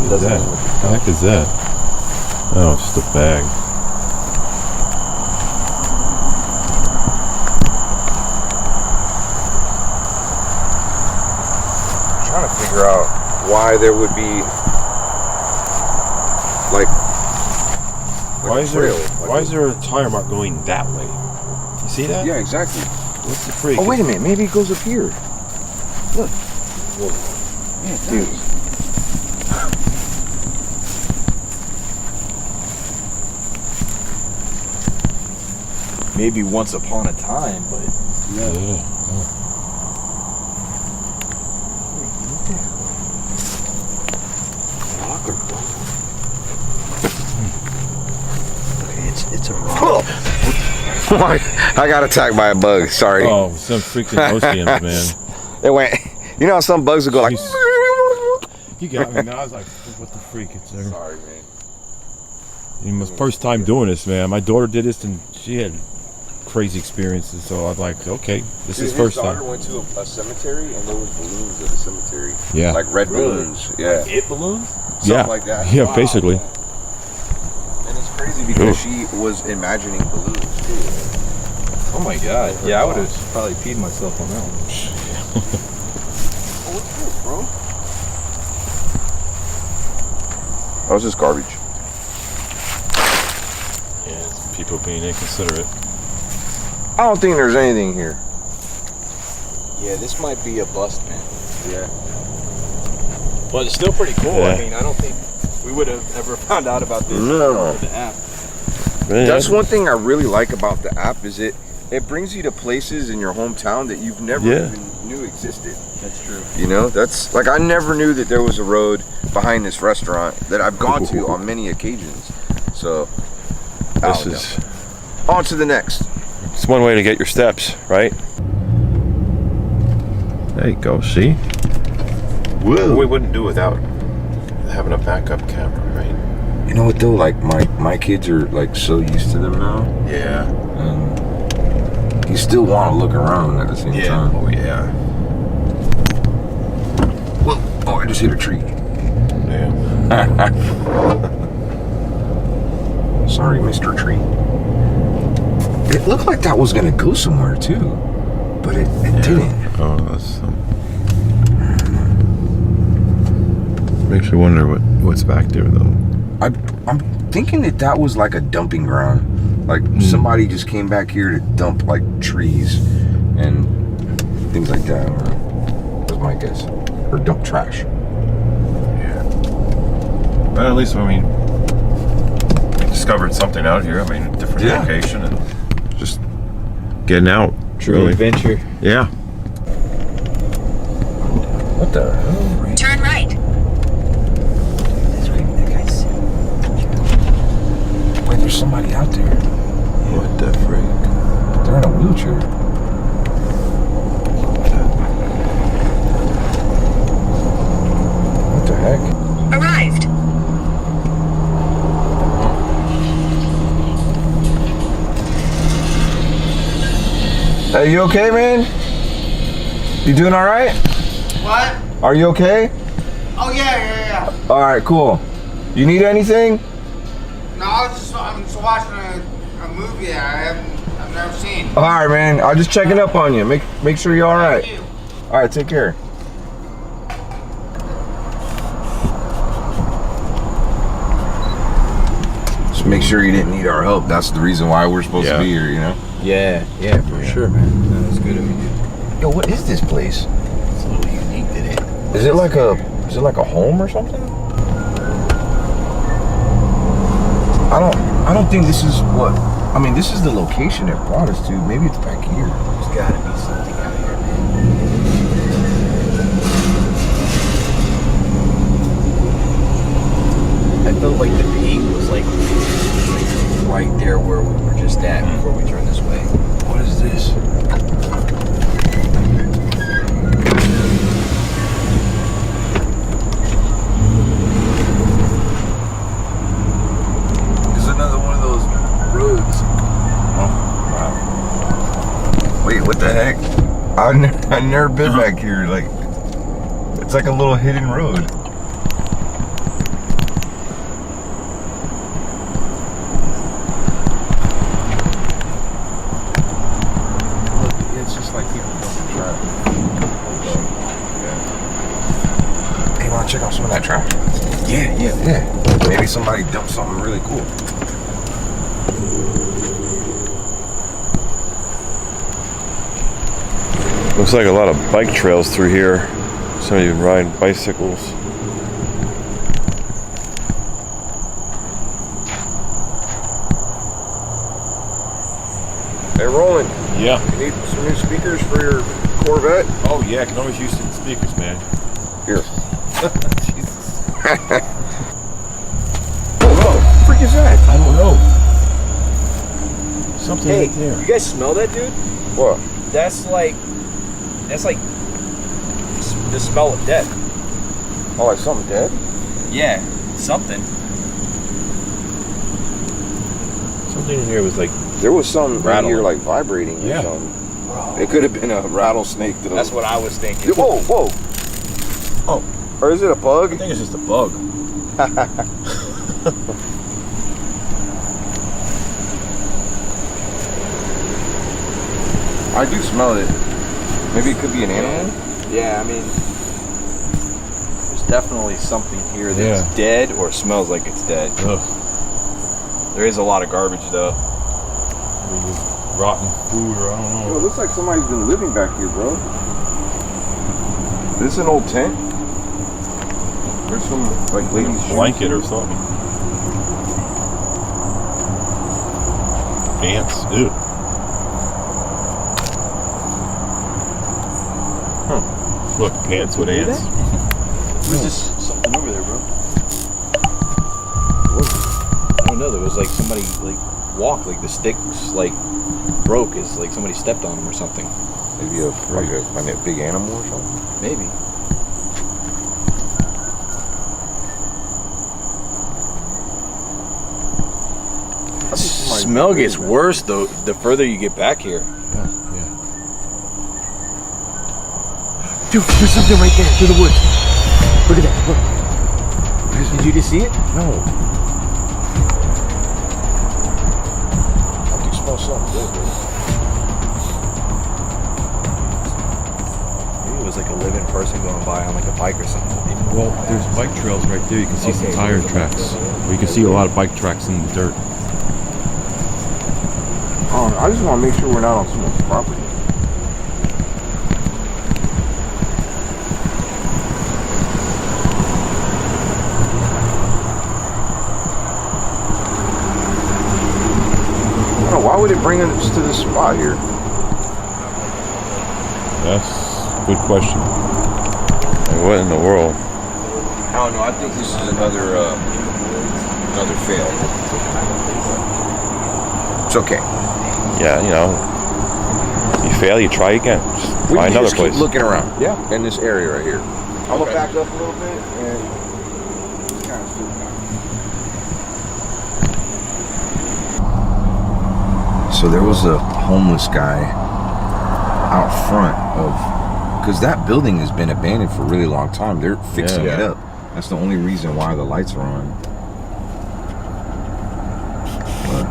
it doesn't. What the heck is that? Oh, it's just a bag. I'm trying to figure out why there would be like Why is there a tire mark going that way? You see that? Yeah, exactly. What's the freak? Oh, wait a minute. Maybe it goes up here. Look. Whoa. Yeah, dude. Maybe once upon a time, but Yeah. okay, it's a rock. I got attacked by a bug. Sorry. Oh, some freaking oceans, man. It went. You know how some bugs will go like. You got me, man. I was like, what the freak? It's there. Sorry, man. It was my first time doing this, man. My daughter did this, and she had crazy experiences. So I was like, okay, this is first time. His daughter went to a cemetery, and there was balloons at the cemetery. Yeah. Like red balloons. Yeah. Like it balloons? Something like that. Yeah, Wow. basically. And it's crazy because she was imagining balloons too. Oh my god. Yeah, I would have probably peed myself on that one. Oh, what's this, bro? That was just garbage. Yeah, it's people being inconsiderate. I don't think there's anything here. Yeah, this might be a bust, man. Yeah. But it's still pretty cool. Yeah. I mean, I don't think we would have ever found out about this No. with the app. Man, That's one thing I really like about the app is it brings you to places in your hometown that you've never even knew existed. That's true. You know, that's like I never knew that there was a road behind this restaurant that I've gone to on many occasions. So this is on to the next. It's one way to get your steps, right? There you go, see? Whoa. We wouldn't do without having a backup camera, right? You know what though? Like my kids are like so used to them now. Yeah. And you still want to look around at the same time. Oh yeah. Whoa! Oh, I just hit a tree. Yeah. Sorry, Mr. Tree. It looked like that was gonna go somewhere too, but it didn't. Oh, that's makes you wonder what's back there though. I'm thinking that was like a dumping ground. Like somebody just came back here to dump like trees and things like that. That's my guess. Or dump trash. Yeah. But at least, I mean, we discovered something out here. I mean, a different location and just getting out. True adventure. Yeah. What the hell? Turn right. Wait, there's somebody out there. What the freak? They're in a wheelchair. What the heck? Arrived. Hey, you okay, man? You doing all right? What? Are you okay? Oh, yeah. All right, cool. You need anything? No, I'm just watching a movie I've never seen. All right, man. I'm just checking up on you. Make sure you're all right. Thank you. All right, take care. Just make sure you didn't need our help. That's the reason why we're supposed to be here, you know? Yeah, for sure, man. That's good of you. Yo, what is this place? It's a little unique today. Is it like a home or something? I don't think this is what. I mean, this is the location it brought us to. Maybe it's back here. There's gotta be something out here, man. I felt like the peak was like right there where we were just at before we turned this way. What is this? There's another one of those roads. Oh, wow. Wait, what the heck? I've never been back here. Like, it's like a little hidden road. It's just like people dumping trash. Hey, wanna check out some of that trash? Yeah. Maybe somebody dumped something really cool. Looks like a lot of bike trails through here. Somebody been riding bicycles. Hey, Roland. Yeah. You need some new speakers for your Corvette? Oh yeah, I can always use some speakers, man. Here. Jesus. What the freak is that? I don't know. Something Hey, right there. you guys smell that, dude? What? That's like the smell of death. Oh, like something dead? Yeah, something. Something in here was like There was something right Rattling. here like vibrating or something. It could have been a rattlesnake though. That's what I was thinking. Whoa. Oh. Or is it a bug? I think it's just a bug. I do smell it. Maybe it could be an animal? Yeah, I mean, there's definitely something here that's dead or smells like it's dead. Ugh. There is a lot of garbage though. rotten food or I don't know. Yo, it looks like somebody's been living back here, bro. Is this an old tent? There's some like ladies' Blanket or something. Pants. Ew. Huh. Look, pants with ants. There's just something over there, bro. I don't know. There was like somebody like walked, like the sticks like broke. Is like somebody stepped on them or something. Maybe a big animal or something. Maybe. Smell gets worse though the further you get back here. Yeah. Dude, there's something right there through the woods. Look at that. Look. Did you just see it? No. I do smell something good, bro. Maybe it was like a living person going by on like a bike or something. Well, there's bike trails right there. You can see some tire tracks. You can see a lot of bike tracks in the dirt. I just want to make sure we're not on someone's property. Why would it bring us to this spot here? That's a good question. Like, what in the world? I don't know. I think this is another fail. It's okay. Yeah, you know, you fail, you try again. Just find another place. Keep looking around. Yeah. In this area right here. I'm gonna back up a little bit and just kind of see. So there was a homeless guy out front of, because that building has been abandoned for a really long time. They're fixing it up. That's the only reason why the lights are on. But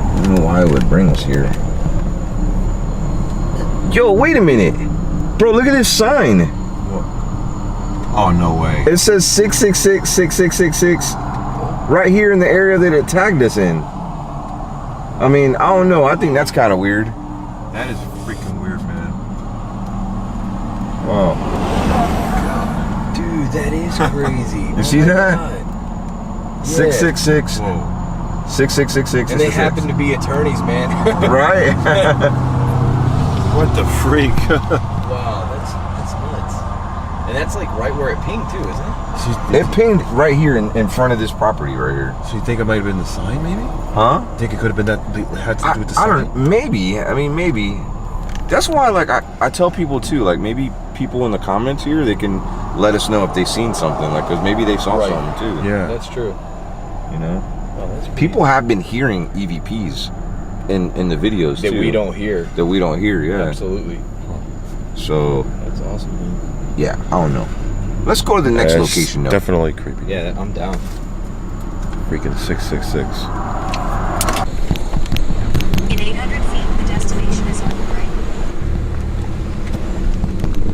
I don't know why it would bring us here. Yo, wait a minute. Bro, look at this sign. What? Oh, no way. It says 666 6666 right here in the area that it tagged us in. I mean, I don't know. I think that's kind of weird. That is freaking weird, man. Wow. Dude, that is crazy. You see that? 666 Whoa. 6666. And they happen to be attorneys, man. Right? What the freak? Wow, that's nuts. And that's like right where it pinged too, isn't it? It pinged right here in front of this property right here. So you think it might have been the sign, maybe? Huh? Think it could have been that had to do with the sign? I don't. Maybe. I mean, maybe. That's why, like, I tell people too, like, maybe people in the comments here, they can let us know if they've seen something, like, because maybe they saw something too. Yeah, that's true. You know, people have been hearing EVPs in the videos that too. we don't hear. That we don't hear. Yeah, absolutely. So that's awesome, man. Yeah, I don't know. Let's go to the next location now. Definitely creepy. Yeah, I'm down. Freaking 666. In 800 feet, the destination is on the right.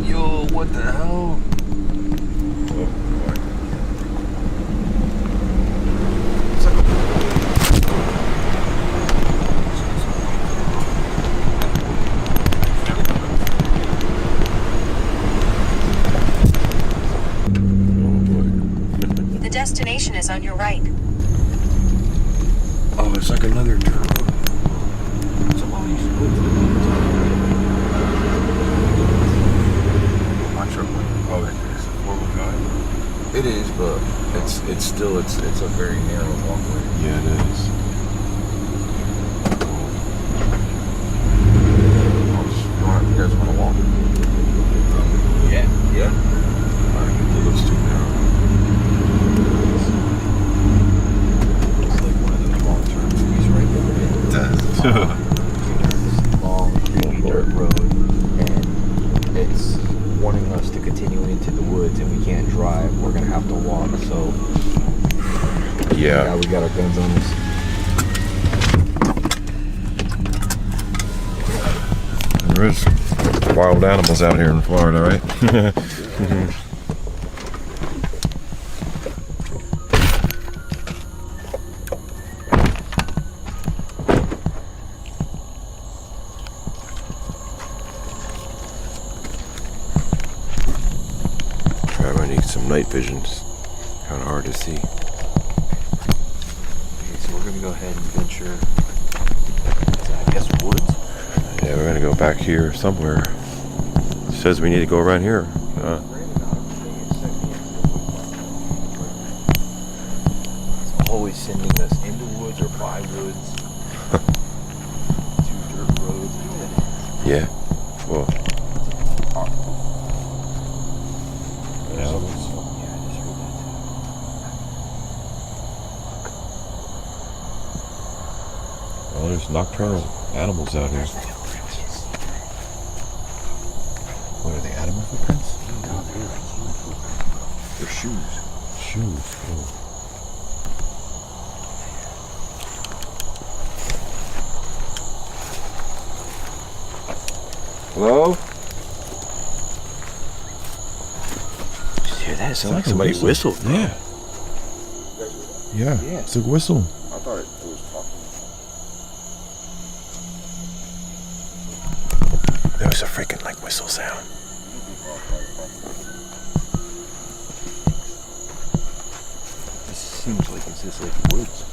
Yo, what the hell? The destination is on your right. Oh, it's like another dirt road. Oh, it's a four-wheel drive? It is, but it's still a very narrow walkway. Yeah, it is. You guys want to walk? Yeah. Yeah? Alright, it looks too narrow. It's like one of those long-term movies right there. It does. Long, creepy dirt road, and it's warning us to continue into the woods, and we can't drive. We're gonna have to walk. So yeah, we got our guns on us. There is wild animals out here in Florida, right? need some night visions. Kind of hard to see. Okay, so we're gonna go ahead and venture. I guess woods. Yeah, we're gonna go back here somewhere. It says we need to go around here. It's always sending us into woods or by woods. To dirt roads. Yeah. Well. Animals. Well, there's nocturnal animals out here. What are they, animal footprints? They're shoes. Shoes. Oh. Hello? Did you hear that? It sounded like somebody whistled. Yeah. Yeah. It's a whistle. I thought it was talking. There was a freaking like whistle sound. This seems like it's just like woods.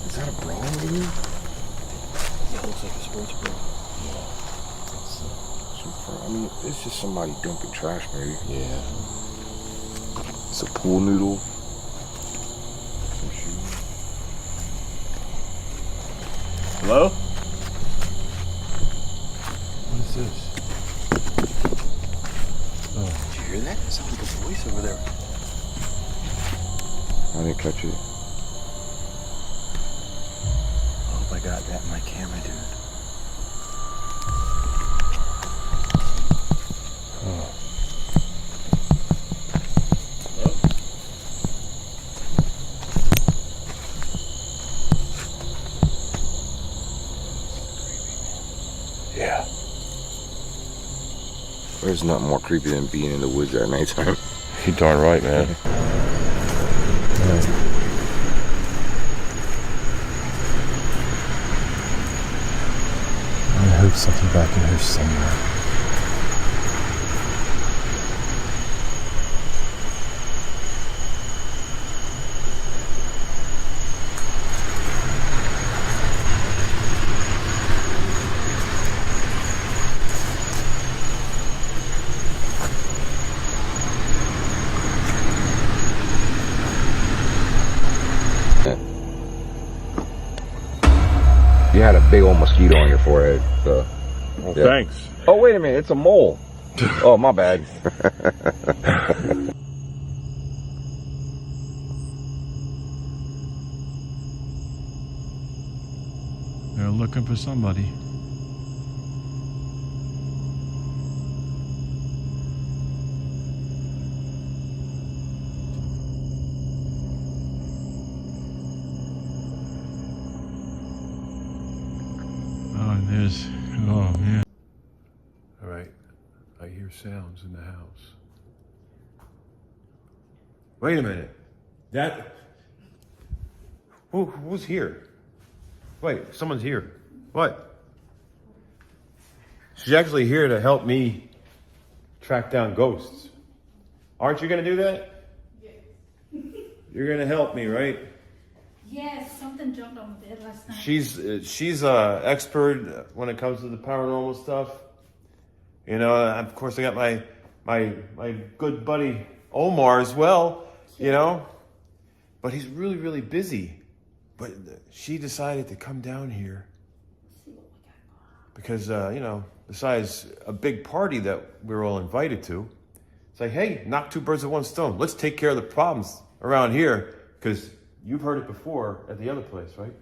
Is that a bra over here? Yeah, it looks like a sports bra. Yeah. I mean, it's just somebody dumping trash, maybe. Yeah. It's a pool noodle. Some shoes. Hello? What is this? Oh. Did you hear that? It sounded like a voice over there. I didn't catch it. I hope I got that in my camera, dude. Oh. Yeah. There's nothing more creepy than being in the woods at nighttime. You darn right, man. I heard something back in here somewhere. You had a big old mosquito on your forehead, so. Well, thanks. Oh, wait a minute, it's a mole. Oh, my bad. They're looking for somebody. Oh, there's, oh man. All right, I hear sounds in the house. Wait a minute. Who's here? Wait, someone's here. What? She's actually here to help me track down ghosts. Aren't you gonna do that? Yes. You're gonna help me, right? Yes, something jumped on the bed last night. She's a expert when it comes to the paranormal stuff. You know, of course I got my good buddy Omar as well, you know. But he's really, really busy. But she decided to come down here because, you know, besides a big party that we're all invited to, It's like, hey, knock two birds with one stone. Let's take care of the problems around here, because you've heard it before at the other place, right?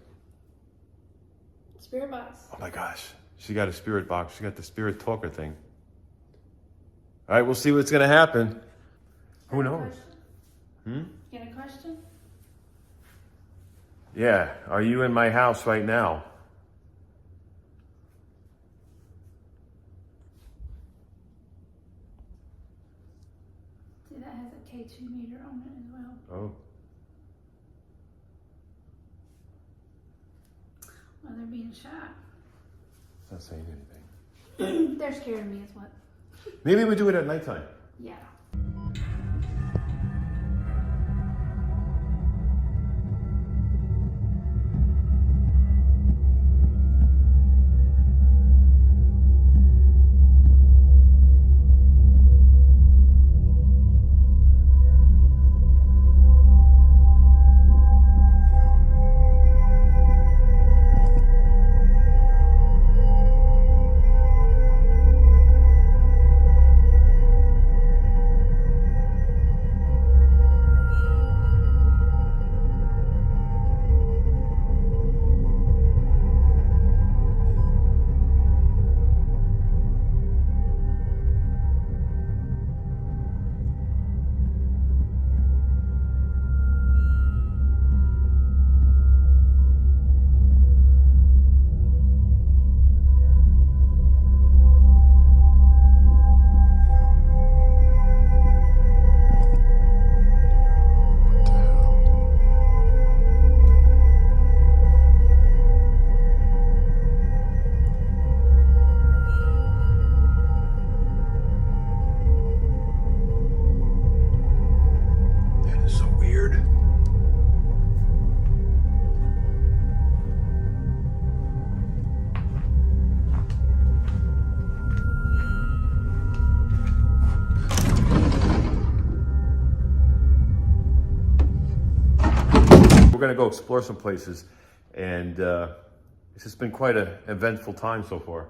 Spirit box. Oh my gosh, she got a spirit box. She got the spirit talker thing. All right, we'll see what's gonna happen. Who knows? You got a question? Yeah, are you in my house right now? See, that has a K2 meter on it as well. Oh. Well, they're being shot. It's not saying anything. They're scaring me is what. Maybe we do it at nighttime. Yeah. We're gonna go explore some places, and it's just been quite an eventful time so far.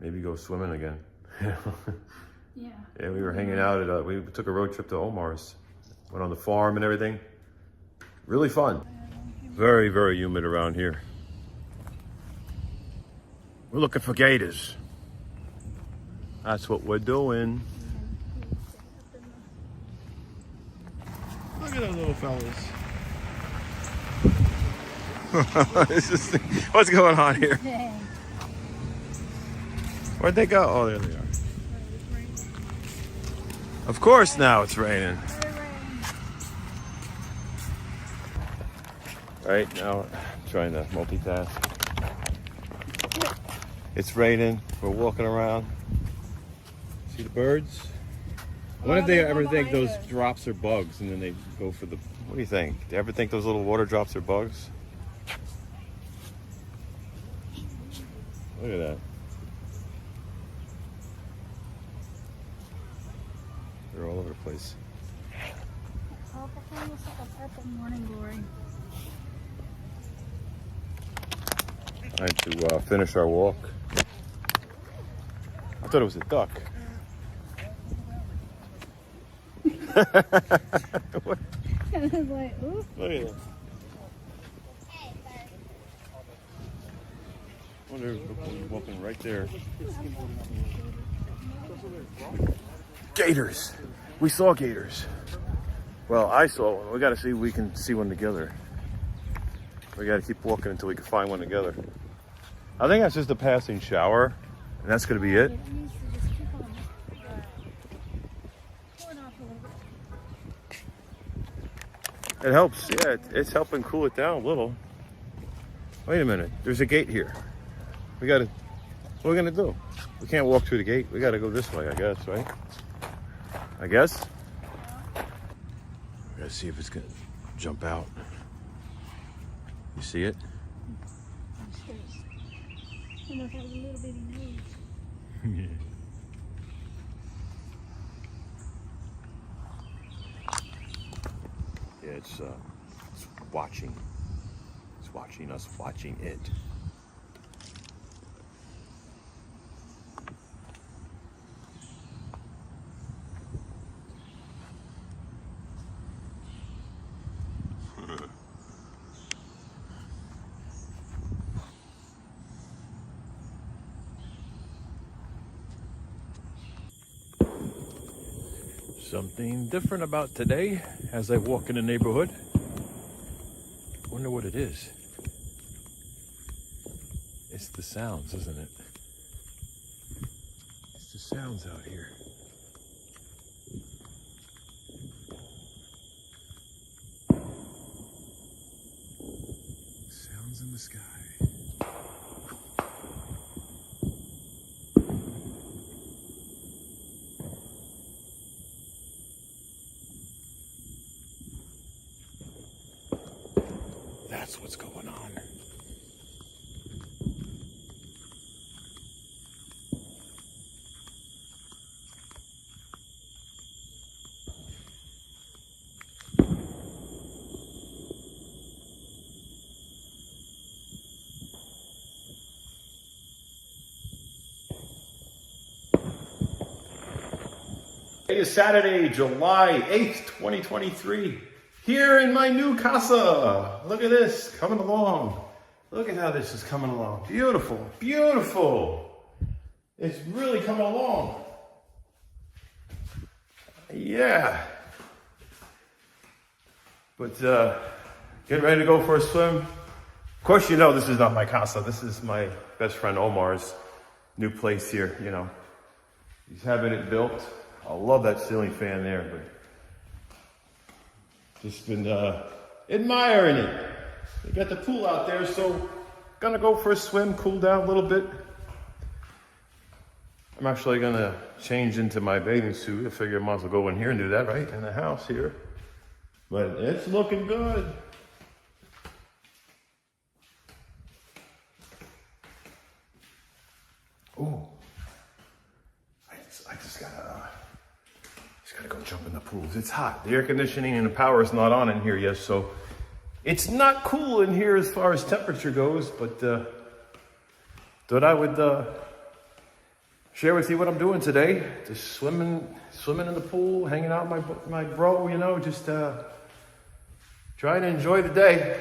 Maybe go swimming again. Yeah. Yeah, we were hanging out at, we took a road trip to Omar's, went on the farm and everything. Really fun. Very, very humid around here. We're looking for gators. That's what we're doing. Look at those little fellas. What's going on here? Where'd they go? Oh, there they are. Of course now it's raining. Right now, I'm trying to multitask. It's raining, we're walking around. See the birds? What if they ever think those drops are bugs and then they go for the, what do you think? Do you ever think those little water drops are bugs? Look at that. They're all over the place. Oh, that looks like a purple morning glory. Time to finish our walk. I thought it was a duck. What? I was like, ooh. Look at that. Oh, there's walking right there. Gators. We saw gators. Well, I saw one. We got to see if we can see one together. We got to keep walking until we can find one together. I think that's just a passing shower, and that's going to be it. It helps, yeah, it's helping cool it down a little. Wait a minute, there's a gate here. We gotta, what are we gonna do? We can't walk through the gate. We gotta go this way, I guess, right? I guess? We gotta see if it's gonna jump out. You see it? I don't know if that was a little bitty nose. Yeah. Yeah, it's watching. It's watching us watching it. Something different about today as I walk in the neighborhood. Wonder what it is. It's the sounds, isn't it? It's the sounds out here. Sounds in the sky. That's what's going on. Today is Saturday, July 8th, 2023. Here in my new casa. Look at this, coming along. Look at how this is coming along. Beautiful, beautiful. It's really coming along. Yeah. But getting ready to go for a swim. Of course, you know this is not my casa. This is my best friend Omar's new place here, you know. He's having it built. I love that ceiling fan there, but just been admiring it. They got the pool out there, so gonna go for a swim, cool down a little bit. I'm actually gonna change into my bathing suit. I figure I might as well go in here and do that, right? In the house here. But it's looking good. Oh, I just gotta go jump in the pools. It's hot. The air conditioning and the power is not on in here yet, so it's not cool in here as far as temperature goes, but thought I would share with you what I'm doing today. Just swimming in the pool, hanging out with my bro, you know, just trying to enjoy the day,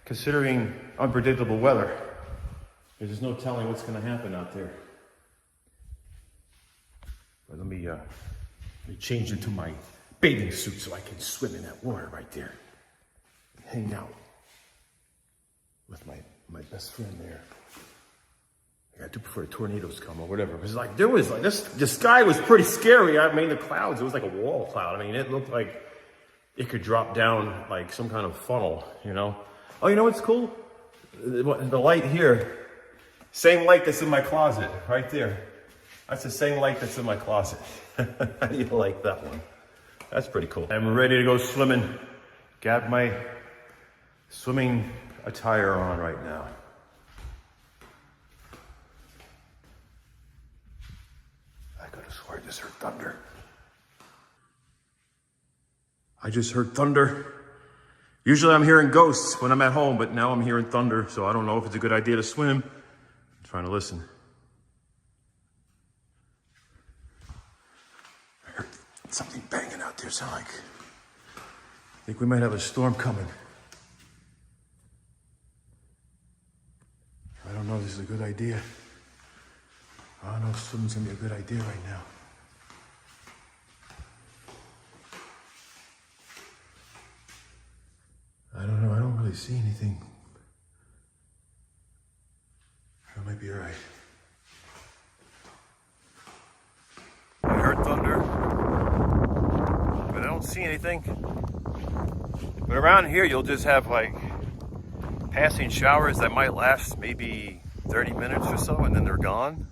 considering unpredictable weather. There's just no telling what's gonna happen out there. But let me change into my bathing suit so I can swim in that water right there. Hang out with my best friend there. I do prefer tornadoes come or whatever. It was like, there was like, the sky was pretty scary. I mean, the clouds, it was like a wall cloud. I mean, it looked like it could drop down like some kind of funnel, you know? Oh, you know what's cool? The light here, same light that's in my closet, right there. That's the same light that's in my closet. How do you like that one? That's pretty cool. I'm ready to go swimming. Got my swimming attire on right now. I could have sworn I just heard thunder. I just heard thunder. Usually I'm hearing ghosts when I'm at home, but now I'm hearing thunder, so I don't know if it's a good idea to swim. I'm trying to listen. I heard something banging out there, sound like. I think we might have a storm coming. I don't know if this is a good idea. I don't know if swimming's gonna be a good idea right now. I don't know, I don't really see anything. I might be all right. I heard thunder, but I don't see anything. But around here, you'll just have like passing showers that might last maybe 30 minutes or so, and then they're gone.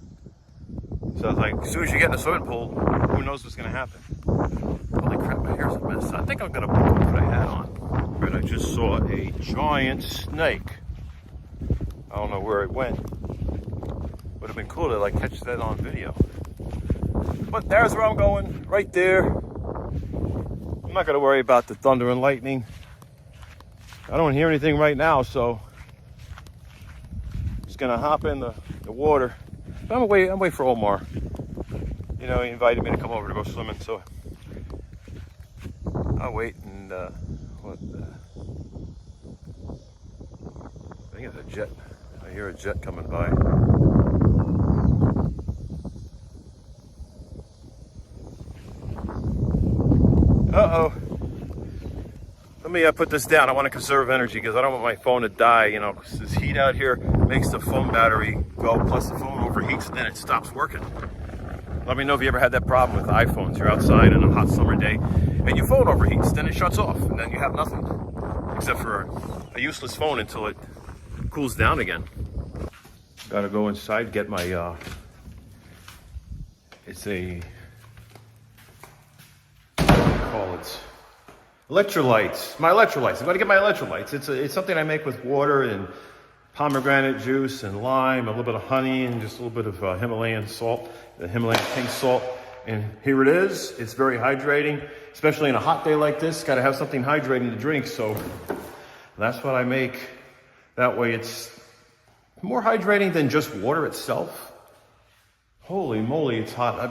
So it's like, as soon as you get in the swimming pool, who knows what's gonna happen? Holy crap, my hair's a mess. I think I'm gonna put a hat on. But I just saw a giant snake. I don't know where it went. Would have been cool to like catch that on video. But there's where I'm going, right there. I'm not gonna worry about the thunder and lightning. I don't hear anything right now, so I'm just gonna hop in the water. But I'm waiting for Omar. You know, he invited me to come over to go swimming, so I'll wait and I think it's a jet. I hear a jet coming by. Uh-oh. Let me put this down. I want to conserve energy because I don't want my phone to die. You know, this heat out here makes the phone battery go, plus the phone overheats and then it stops working. Let me know if you ever had that problem with iPhones. You're outside on a hot summer day and your phone overheats, then it shuts off and then you have nothing except for a useless phone until it cools down again. Gotta go inside, get my, it's a, what do you call it? Electrolytes. My electrolytes. I'm going to get my electrolytes. It's something I make with water and pomegranate juice and lime, a little bit of honey, and just a little bit of Himalayan salt, the Himalayan pink salt. And here it is. It's very hydrating, especially in a hot day like this. Got to have something hydrating to drink. So that's what I make. That way it's more hydrating than just water itself. Holy moly, it's hot. I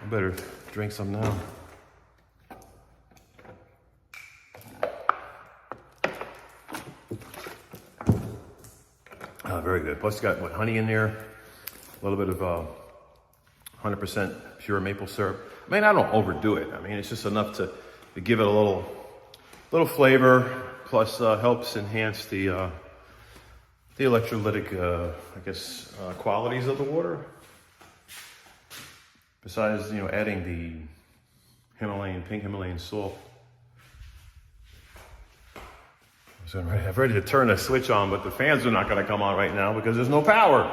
better drink some now. Very good. Plus, it's got what, honey in there, a little bit of 100% pure maple syrup. I mean, I don't overdo it. I mean, it's just enough to give it a little flavor. Plus, helps enhance the electrolytic, I guess, qualities of the water. Besides, you know, adding the pink Himalayan salt. So I'm ready to turn the switch on, but the fans are not going to come on right now because there's no power.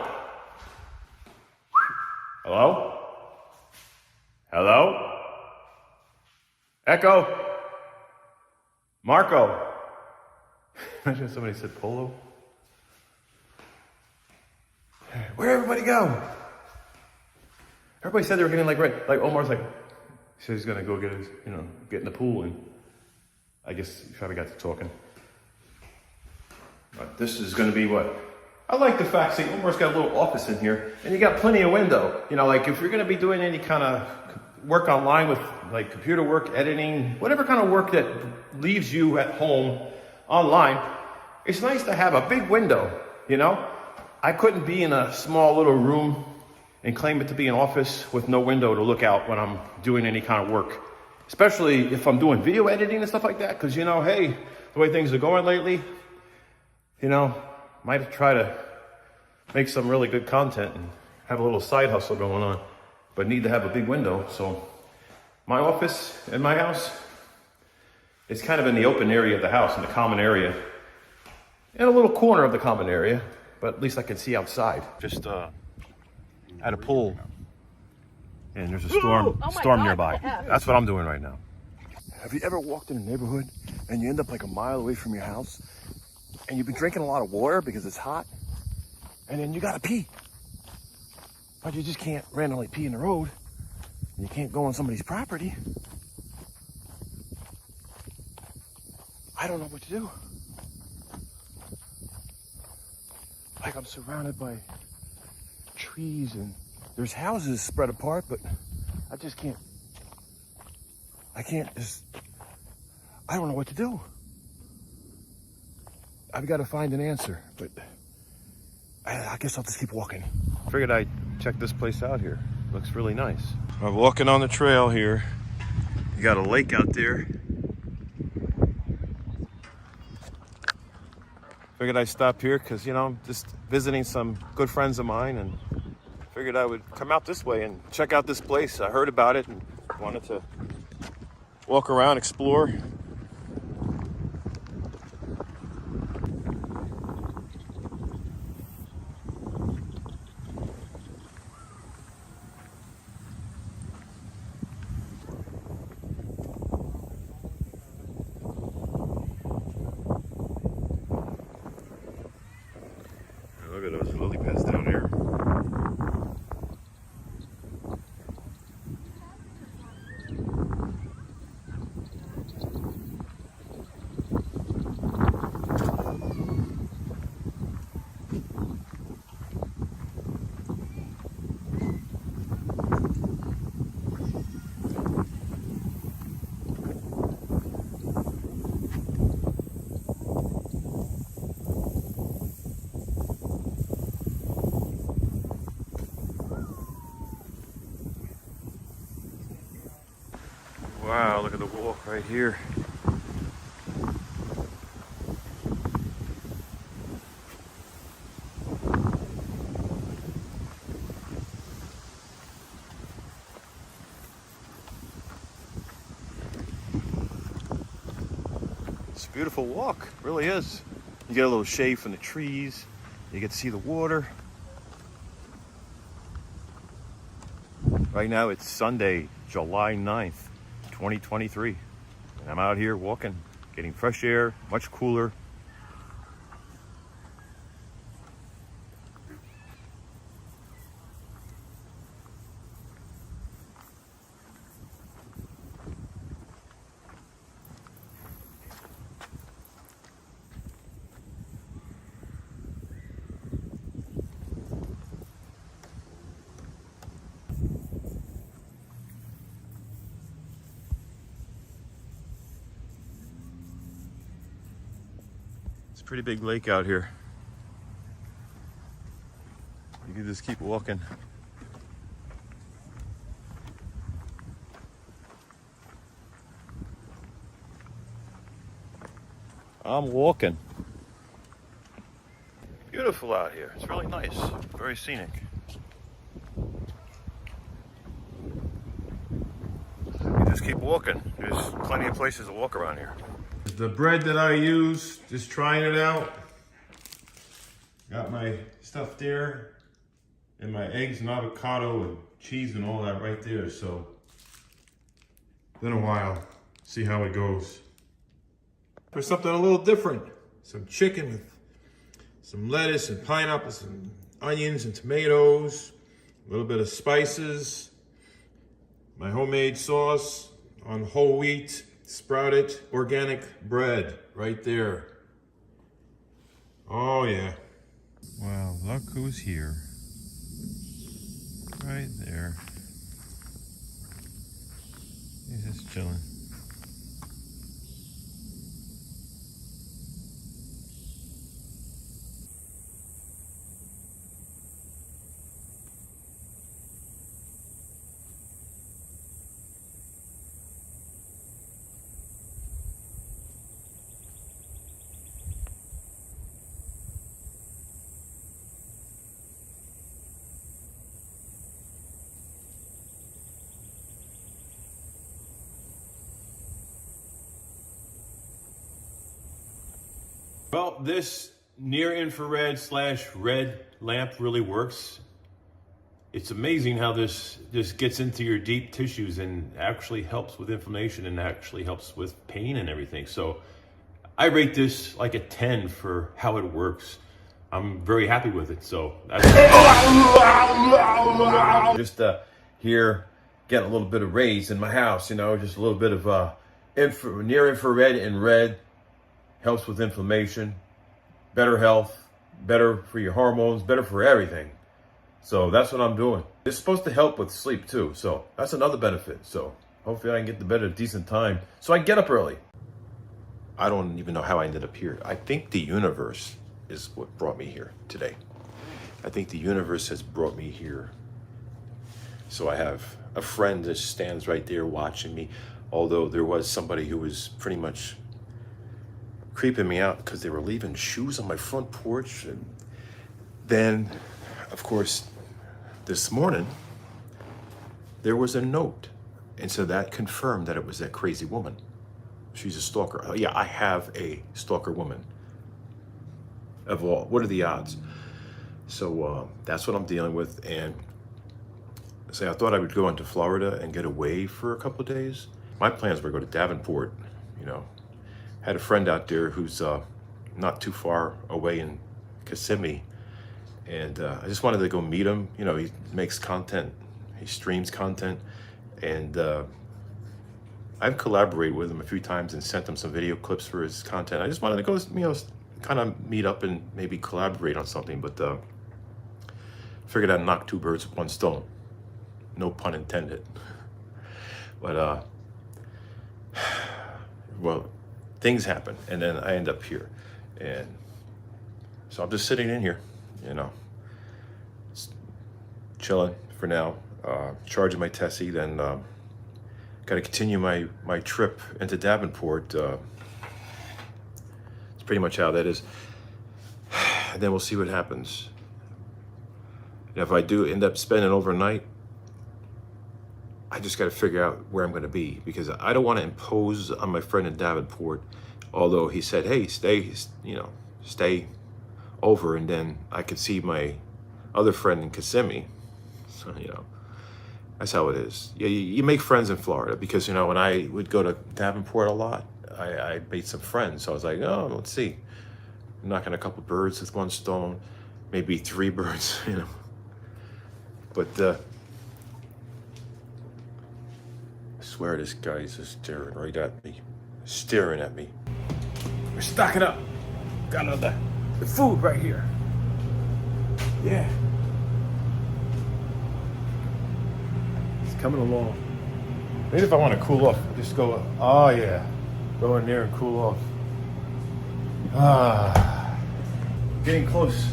Hello? Hello? Echo? Marco? Imagine somebody said Polo. Where'd everybody go? Everybody said they were getting like Omar's like, he said he's going to go get his, you know, get in the pool, and I guess he probably got to talking. But this is going to be what? I like the fact, see, Omar's got a little office in here, and you got plenty of window. You know, like if you're going to be doing any kind of work online with like computer work, editing, whatever kind of work that leaves you at home online, it's nice to have a big window, you know? I couldn't be in a small little room and claim it to be an office with no window to look out when I'm doing any kind of work. Especially if I'm doing video editing and stuff like that, because, you know, hey, the way things are going lately, you know, might try to make some really good content and have a little side hustle going on, but need to have a big window. So my office in my house is kind of in the open area of the house, in the common area, in a little corner of the common area, but at least I can see outside. Just at a pool, and there's a storm nearby. That's what I'm doing right now. Have you ever walked in a neighborhood and you end up like a mile away from your house and you've been drinking a lot of water because it's hot, and then you gotta pee, but you just can't randomly pee in the road, and you can't go on somebody's property? I don't know what to do. Like, I'm surrounded by trees and there's houses spread apart, but I just can't. I don't know what to do. I've got to find an answer, but I guess I'll just keep walking. Figured I'd check this place out here. Looks really nice. I'm walking on the trail here. You got a lake out there. Figured I'd stop here because, you know, I'm just visiting some good friends of mine, and figured I would come out this way and check out this place. I heard about it and wanted to walk around, explore. Look at those lily pads down there. Wow, look at the walk right here. It's a beautiful walk, it really is. You get a little shade from the trees, you get to see the water. Right now it's Sunday, July 9th, 2023. And I'm out here walking, getting fresh air, much cooler. It's a pretty big lake out here. You can just keep walking. I'm walking. Beautiful out here. It's really nice. Very scenic. You just keep walking. There's plenty of places to walk around here. The bread that I use, just trying it out. Got my stuff there, and my eggs and avocado and cheese and all that right there. So, been a while. See how it goes. For something a little different. Some chicken with some lettuce and pineapples and onions and tomatoes. A little bit of spices. My homemade sauce on whole wheat. Sprouted organic bread right there. Oh yeah. Wow, look who's here. Right there. He's just chilling. Well, this near infrared / red lamp really works. It's amazing how this gets into your deep tissues and actually helps with inflammation and actually helps with pain and everything. So I rate this like a 10 for how it works. I'm very happy with it. So that's just here getting a little bit of rays in my house, you know, just a little bit of near infrared and red. Helps with inflammation, better health, better for your hormones, better for everything. So that's what I'm doing. It's supposed to help with sleep too. So that's another benefit. So hopefully I can get to bed at a decent time so I can get up early. I don't even know how I ended up here. I think the universe is what brought me here today. I think the universe has brought me here. So I have a friend that stands right there watching me. Although there was somebody who was pretty much creeping me out because they were leaving shoes on my front porch. And then, of course, this morning, there was a note. And so that confirmed that it was that crazy woman. She's a stalker. Oh, yeah, I have a stalker woman. Of all, what are the odds? So that's what I'm dealing with. And so I thought I would go into Florida and get away for a couple of days. My plans were to go to Davenport, you know. Had a friend out there who's not too far away in Kissimmee, and I just wanted to go meet him. You know, he makes content, he streams content, and I've collaborated with him a few times and sent him some video clips for his content. I just wanted to go, you know, kind of meet up and maybe collaborate on something, but figured I'd knock two birds with one stone. No pun intended. But well, things happen, and then I end up here, and so I'm just sitting in here, you know, chilling for now, charging my Tessie, then got to continue my trip into Davenport. It's pretty much how that is. And then we'll see what happens. And if I do end up spending overnight, I just got to figure out where I'm going to be, because I don't want to impose on my friend in Davenport. Although he said, hey, stay over, and then I could see my other friend in Kissimmee. So, that's how it is. You make friends in Florida, because, when I would go to Davenport a lot, I made some friends. So I was like, oh, let's see. I'm knocking a couple birds with one stone, maybe 3 birds, But I swear this guy's just staring right at me. Staring at me. We're stocking up. Got all the food right here. Yeah. It's coming along. Maybe if I want to cool off, just go, oh yeah. Go in there and cool off. Getting close.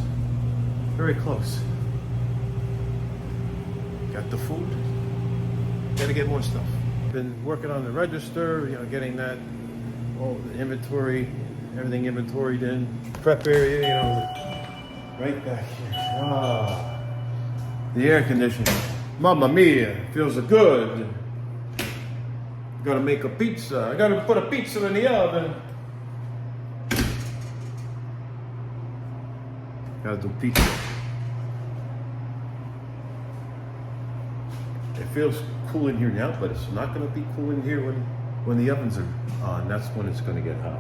Very close. Got the food. Gotta get more stuff. Been working on the register, getting that, all the inventory, everything inventoried in. Prep area, right back here. The air conditioning. Mamma mia, feels good. Gotta make a pizza. I gotta put a pizza in the oven. Gotta do pizza. It feels cool in here now, but it's not gonna be cool in here when the ovens are on. That's when it's gonna get hot.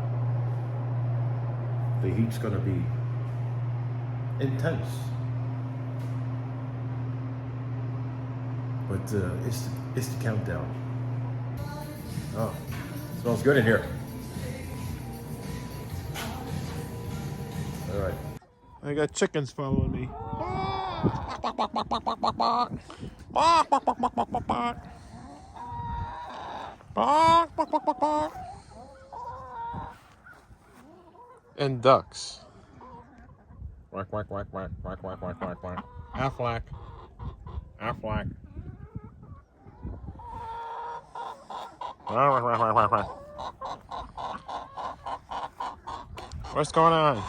The heat's gonna be intense. But it's the countdown. Oh, smells good in here. All right. I got chickens following me. And ducks. Quack, quack, quack, quack, quack, quack, quack, quack, quack. Aflac. Aflac. What's going on?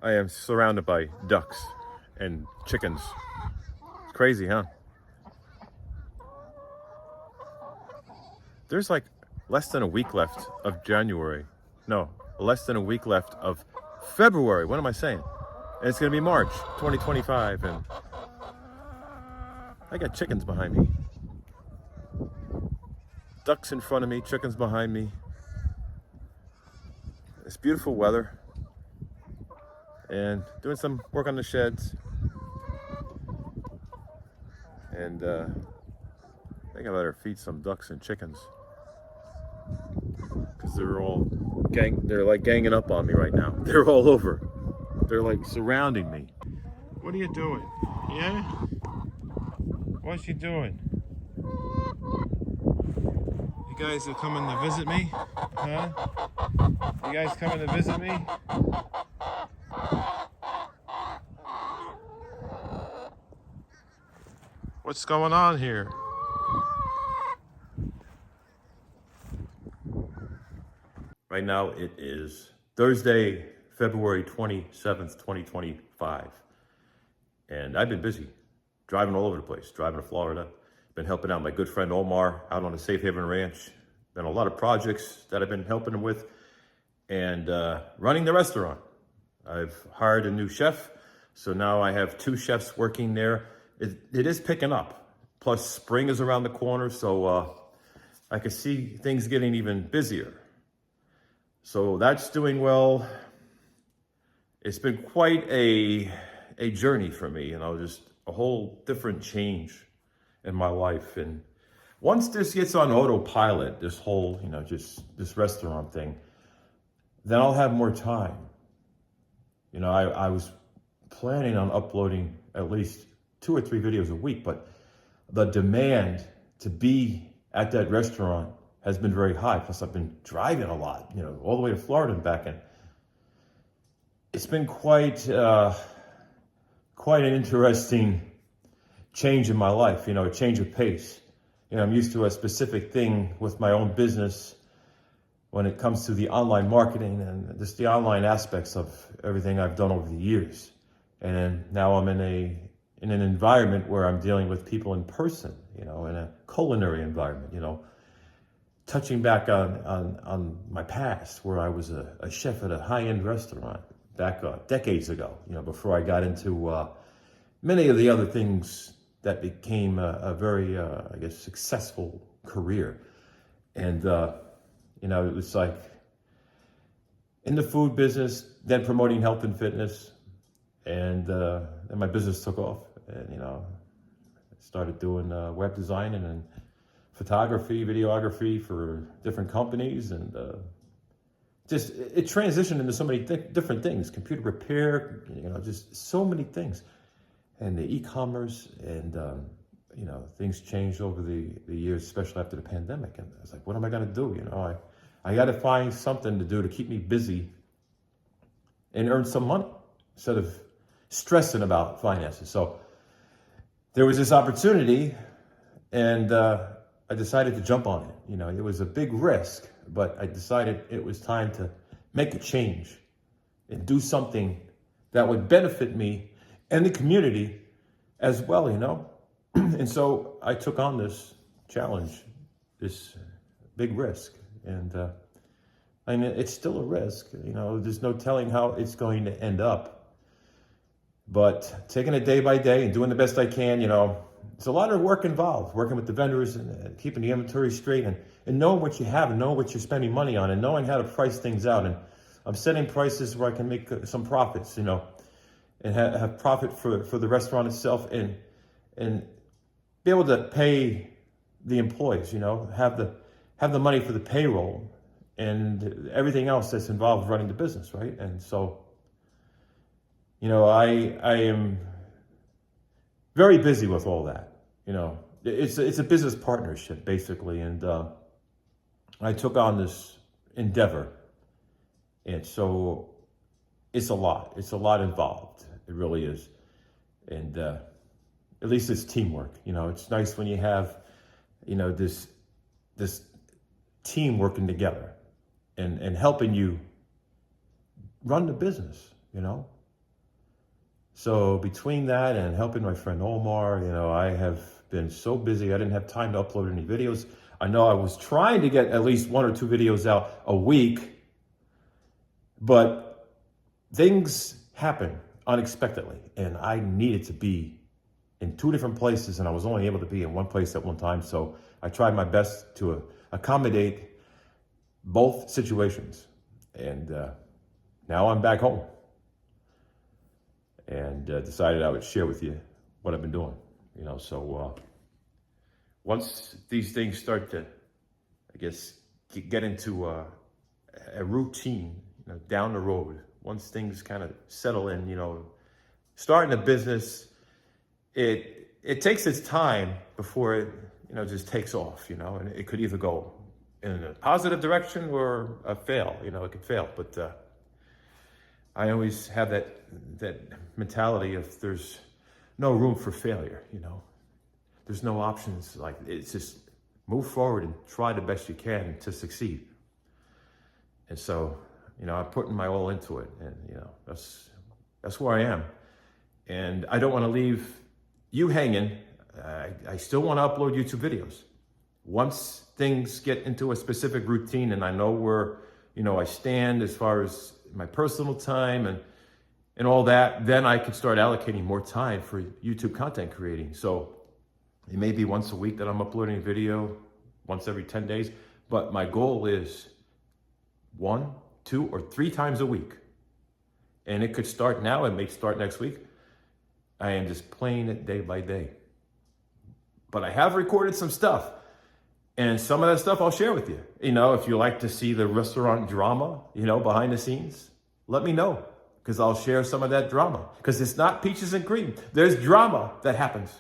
I am surrounded by ducks and chickens. It's crazy, huh? There's like less than a week left of January. No, less than a week left of February. What am I saying? And it's gonna be March 2025, and I got chickens behind me. Ducks in front of me, chickens behind me. It's beautiful weather. And doing some work on the sheds. And I think I better feed some ducks and chickens. Because they're like ganging up on me right now. They're all over. They're like surrounding me. What are you doing? Yeah? What's you doing? You guys are coming to visit me? Huh? You guys coming to visit me? What's going on here? Right now it is Thursday, February 27th, 2025. And I've been busy, driving all over the place, driving to Florida. Been helping out my good friend Omar out on the Safe Haven Ranch. Been a lot of projects that I've been helping him with. And running the restaurant. I've hired a new chef, so now I have 2 chefs working there. It is picking up. Plus spring is around the corner, so I can see things getting even busier. So that's doing well. It's been quite a journey for me, just a whole different change in my life. And once this gets on autopilot, this whole, just this restaurant thing, then I'll have more time. I was planning on uploading at least 2 or 3 videos a week, but the demand to be at that restaurant has been very high. Plus I've been driving a lot, all the way to Florida and back. And it's been quite an interesting change in my life, a change of pace. I'm used to a specific thing with my own business when it comes to the online marketing and just the online aspects of everything I've done over the years. And then now I'm in an environment where I'm dealing with people in person, in a culinary environment, touching back on my past, where I was a chef at a high-end restaurant back decades ago, before I got into many of the other things that became a very, successful career. And, it was like in the food business, then promoting health and fitness. And my business took off. And, I started doing web design and photography, videography for different companies. And it transitioned into so many different things, computer repair, just so many things. And the e-commerce and, things changed over the years, especially after the pandemic. And I was like, what am I going to do? I got to find something to do to keep me busy and earn some money instead of stressing about finances. So there was this opportunity, and I decided to jump on it. It was a big risk, but I decided it was time to make a change and do something that would benefit me and the community as well, And so I took on this challenge, this big risk. And it's still a risk, there's no telling how it's going to end up. But taking it day by day and doing the best I can, there's a lot of work involved, working with the vendors and keeping the inventory straight and knowing what you have and knowing what you're spending money on and knowing how to price things out. And I'm setting prices where I can make some profits, and have profit for the restaurant itself and be able to pay the employees, have the money for the payroll and everything else that's involved with running the business, right? And so, I am very busy with all that. It's a business partnership basically, and I took on this endeavor, and so it's a lot involved. It really is, and at least it's teamwork. It's nice when you have, this team working together and helping you run the business, So between that and helping my friend Omar, I have been so busy. I didn't have time to upload any videos. I know I was trying to get at least 1 or 2 videos out a week, but things happen unexpectedly, and I needed to be in 2 different places, and I was only able to be in one place at one time. So I tried my best to accommodate both situations, and now I'm back home, and decided I would share with you what I've been doing. So once these things start to, get into a routine, down the road, once things kind of settle in, starting a business, it takes its time before it, just takes off, and it could either go in a positive direction or a fail, it could fail. But I always have that mentality of there's no room for failure, There's no options. Like, it's just move forward and try the best you can to succeed. And so, I'm putting my all into it, and that's where I am. And I don't want to leave you hanging. I still want to upload YouTube videos. Once things get into a specific routine and I know where, I stand as far as my personal time and all that, then I can start allocating more time for YouTube content creating. So it may be once a week that I'm uploading a video, once every 10 days, but my goal is 1, 2, or 3 times a week. And it could start now, it may start next week. I am just playing it day by day. But I have recorded some stuff, and some of that stuff I'll share with you. If you like to see the restaurant drama, behind the scenes, let me know, because I'll share some of that drama. Because it's not peaches and cream. There's drama that happens.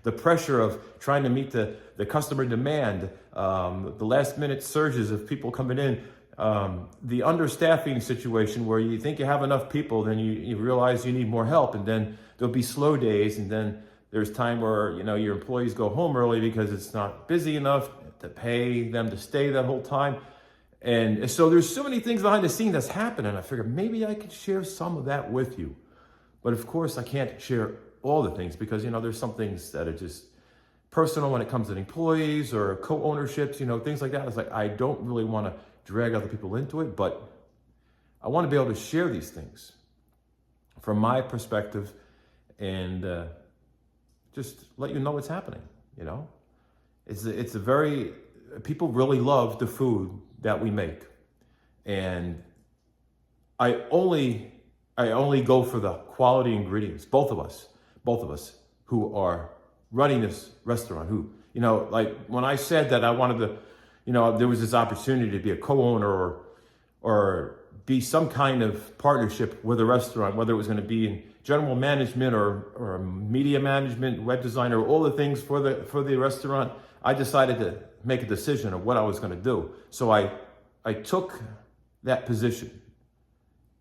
The pressure of trying to meet the customer demand, the last minute surges of people coming in, the understaffing situation where you think you have enough people, then you realize you need more help, and then there'll be slow days, and then There's time where, you know, your employees go home early because it's not busy enough to pay them to stay that whole time. And so there's so many things behind the scenes that's happening. I figured maybe I could share some of that with you. But of course, I can't share all the things because, you know, there's some things that are just personal when it comes to employees or co-ownerships, you know, things like that. It's like, I don't really want to drag other people into it, but I want to be able to share these things from my perspective and just let you know what's happening, you know. It's a very, people really love the food that we make. And I only go for the quality ingredients, both of us who are running this restaurant, who, you know, like when I said that I wanted to, you know, there was this opportunity to be a co-owner or be some kind of partnership with a restaurant, whether it was going to be in general management or media management, web designer, all the things for the restaurant. I decided to make a decision of what I was going to do. So I took that position,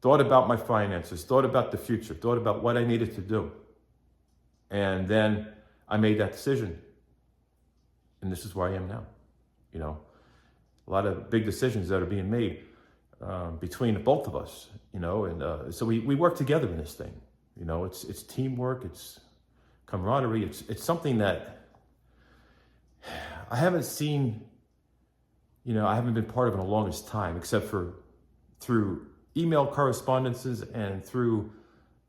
thought about my finances, thought about the future, thought about what I needed to do. And then I made that decision. And this is where I am now. You know, a lot of big decisions that are being made between both of us, you know, and so we work together in this thing. You know, it's teamwork, it's camaraderie, it's something that I haven't seen, you know, I haven't been part of in the longest time, except for through email correspondences and through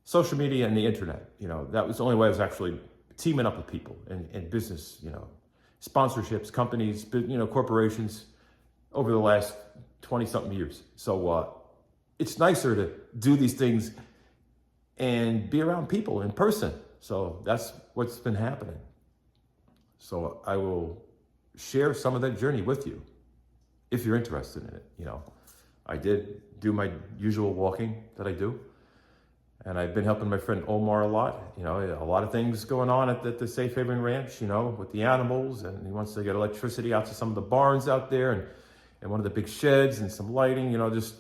social media and the internet. You know, that was the only way I was actually teaming up with people in business, you know, sponsorships, companies, you know, corporations over the last 20-something years. So it's nicer to do these things and be around people in person. So that's what's been happening. So I will share some of that journey with you if you're interested in it. You know, I did do my usual walking that I do. And I've been helping my friend Omar a lot. You know, a lot of things going on at the Safe Haven Ranch, you know, with the animals. And he wants to get electricity out to some of the barns out there and one of the big sheds and some lighting, you know, just,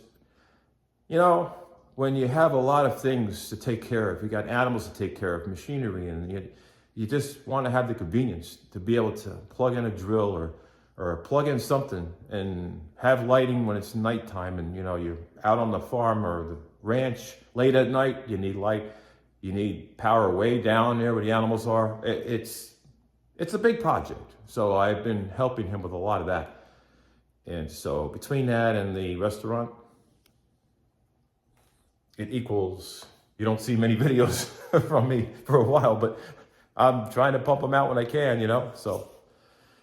you know, when you have a lot of things to take care of, you got animals to take care of, machinery, and you just want to have the convenience to be able to plug in a drill or plug in something and have lighting when it's nighttime and, you know, you're out on the farm or the ranch late at night, you need light, you need power way down there where the animals are. It's a big project. So I've been helping him with a lot of that. And so between that and the restaurant, it equals, you don't see many videos from me for a while, but I'm trying to pump them out when I can, you know? So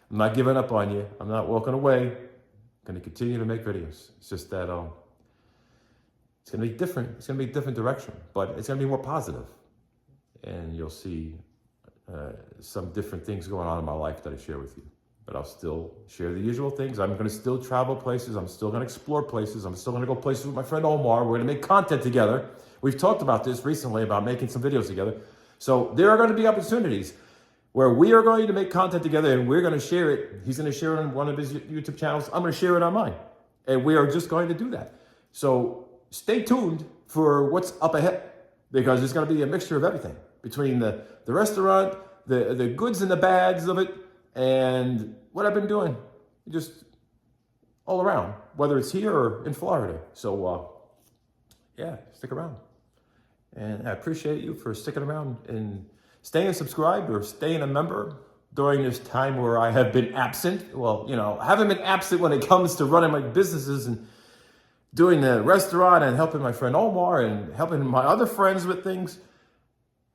I'm not giving up on you. I'm not walking away. I'm going to continue to make videos. It's just that it's going to be different. It's going to be a different direction, but it's going to be more positive. And you'll see some different things going on in my life that I share with you. But I'll still share the usual things. I'm going to still travel places. I'm still going to explore places. I'm still going to go places with my friend Omar. We're going to make content together. We've talked about this recently, about making some videos together. So there are going to be opportunities where we are going to make content together and we're going to share it. He's going to share it on one of his YouTube channels. I'm going to share it on mine. And we are just going to do that. So stay tuned for what's up ahead, because it's going to be a mixture of everything between the restaurant, the goods and the bads of it, and what I've been doing just all around, whether it's here or in Florida. So yeah, stick around. And I appreciate you for sticking around and staying subscribed or staying a member during this time where I have been absent. Well, you know, I haven't been absent when it comes to running my businesses and doing the restaurant and helping my friend Omar and helping my other friends with things.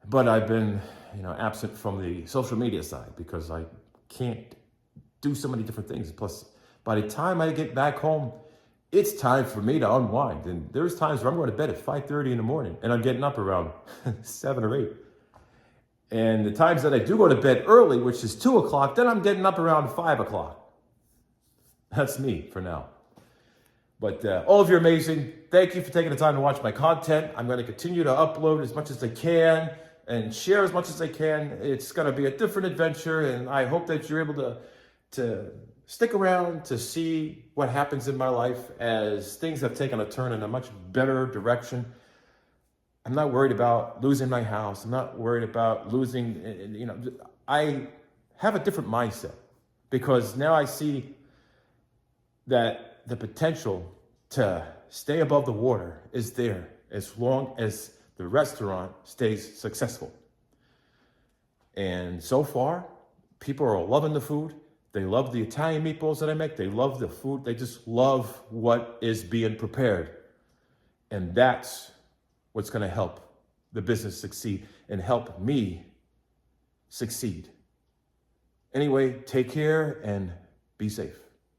But I've been, you know, absent from the social media side because I can't do so many different things. Plus, by the time I get back home, it's time for me to unwind. And there's times where I'm going to bed at 5:30 in the morning and I'm getting up around 7 or 8. And the times that I do go to bed early, which is 2 o'clock, then I'm getting up around 5 o'clock. That's me for now. But all of you are amazing. Thank you for taking the time to watch my content. I'm going to continue to upload as much as I can and share as much as I can. It's going to be a different adventure, and I hope that you're able to stick around to see what happens in my life as things have taken a turn in a much better direction. I'm not worried about losing my house. I'm not worried about losing, you know, I have a different mindset because now I see that the potential to stay above the water is there as long as the restaurant stays successful. And so far, people are loving the food. They love the Italian meatballs that I make. They love the food. They just love what is being prepared. And that's what's going to help the business succeed and help me succeed. Anyway, take care and be safe.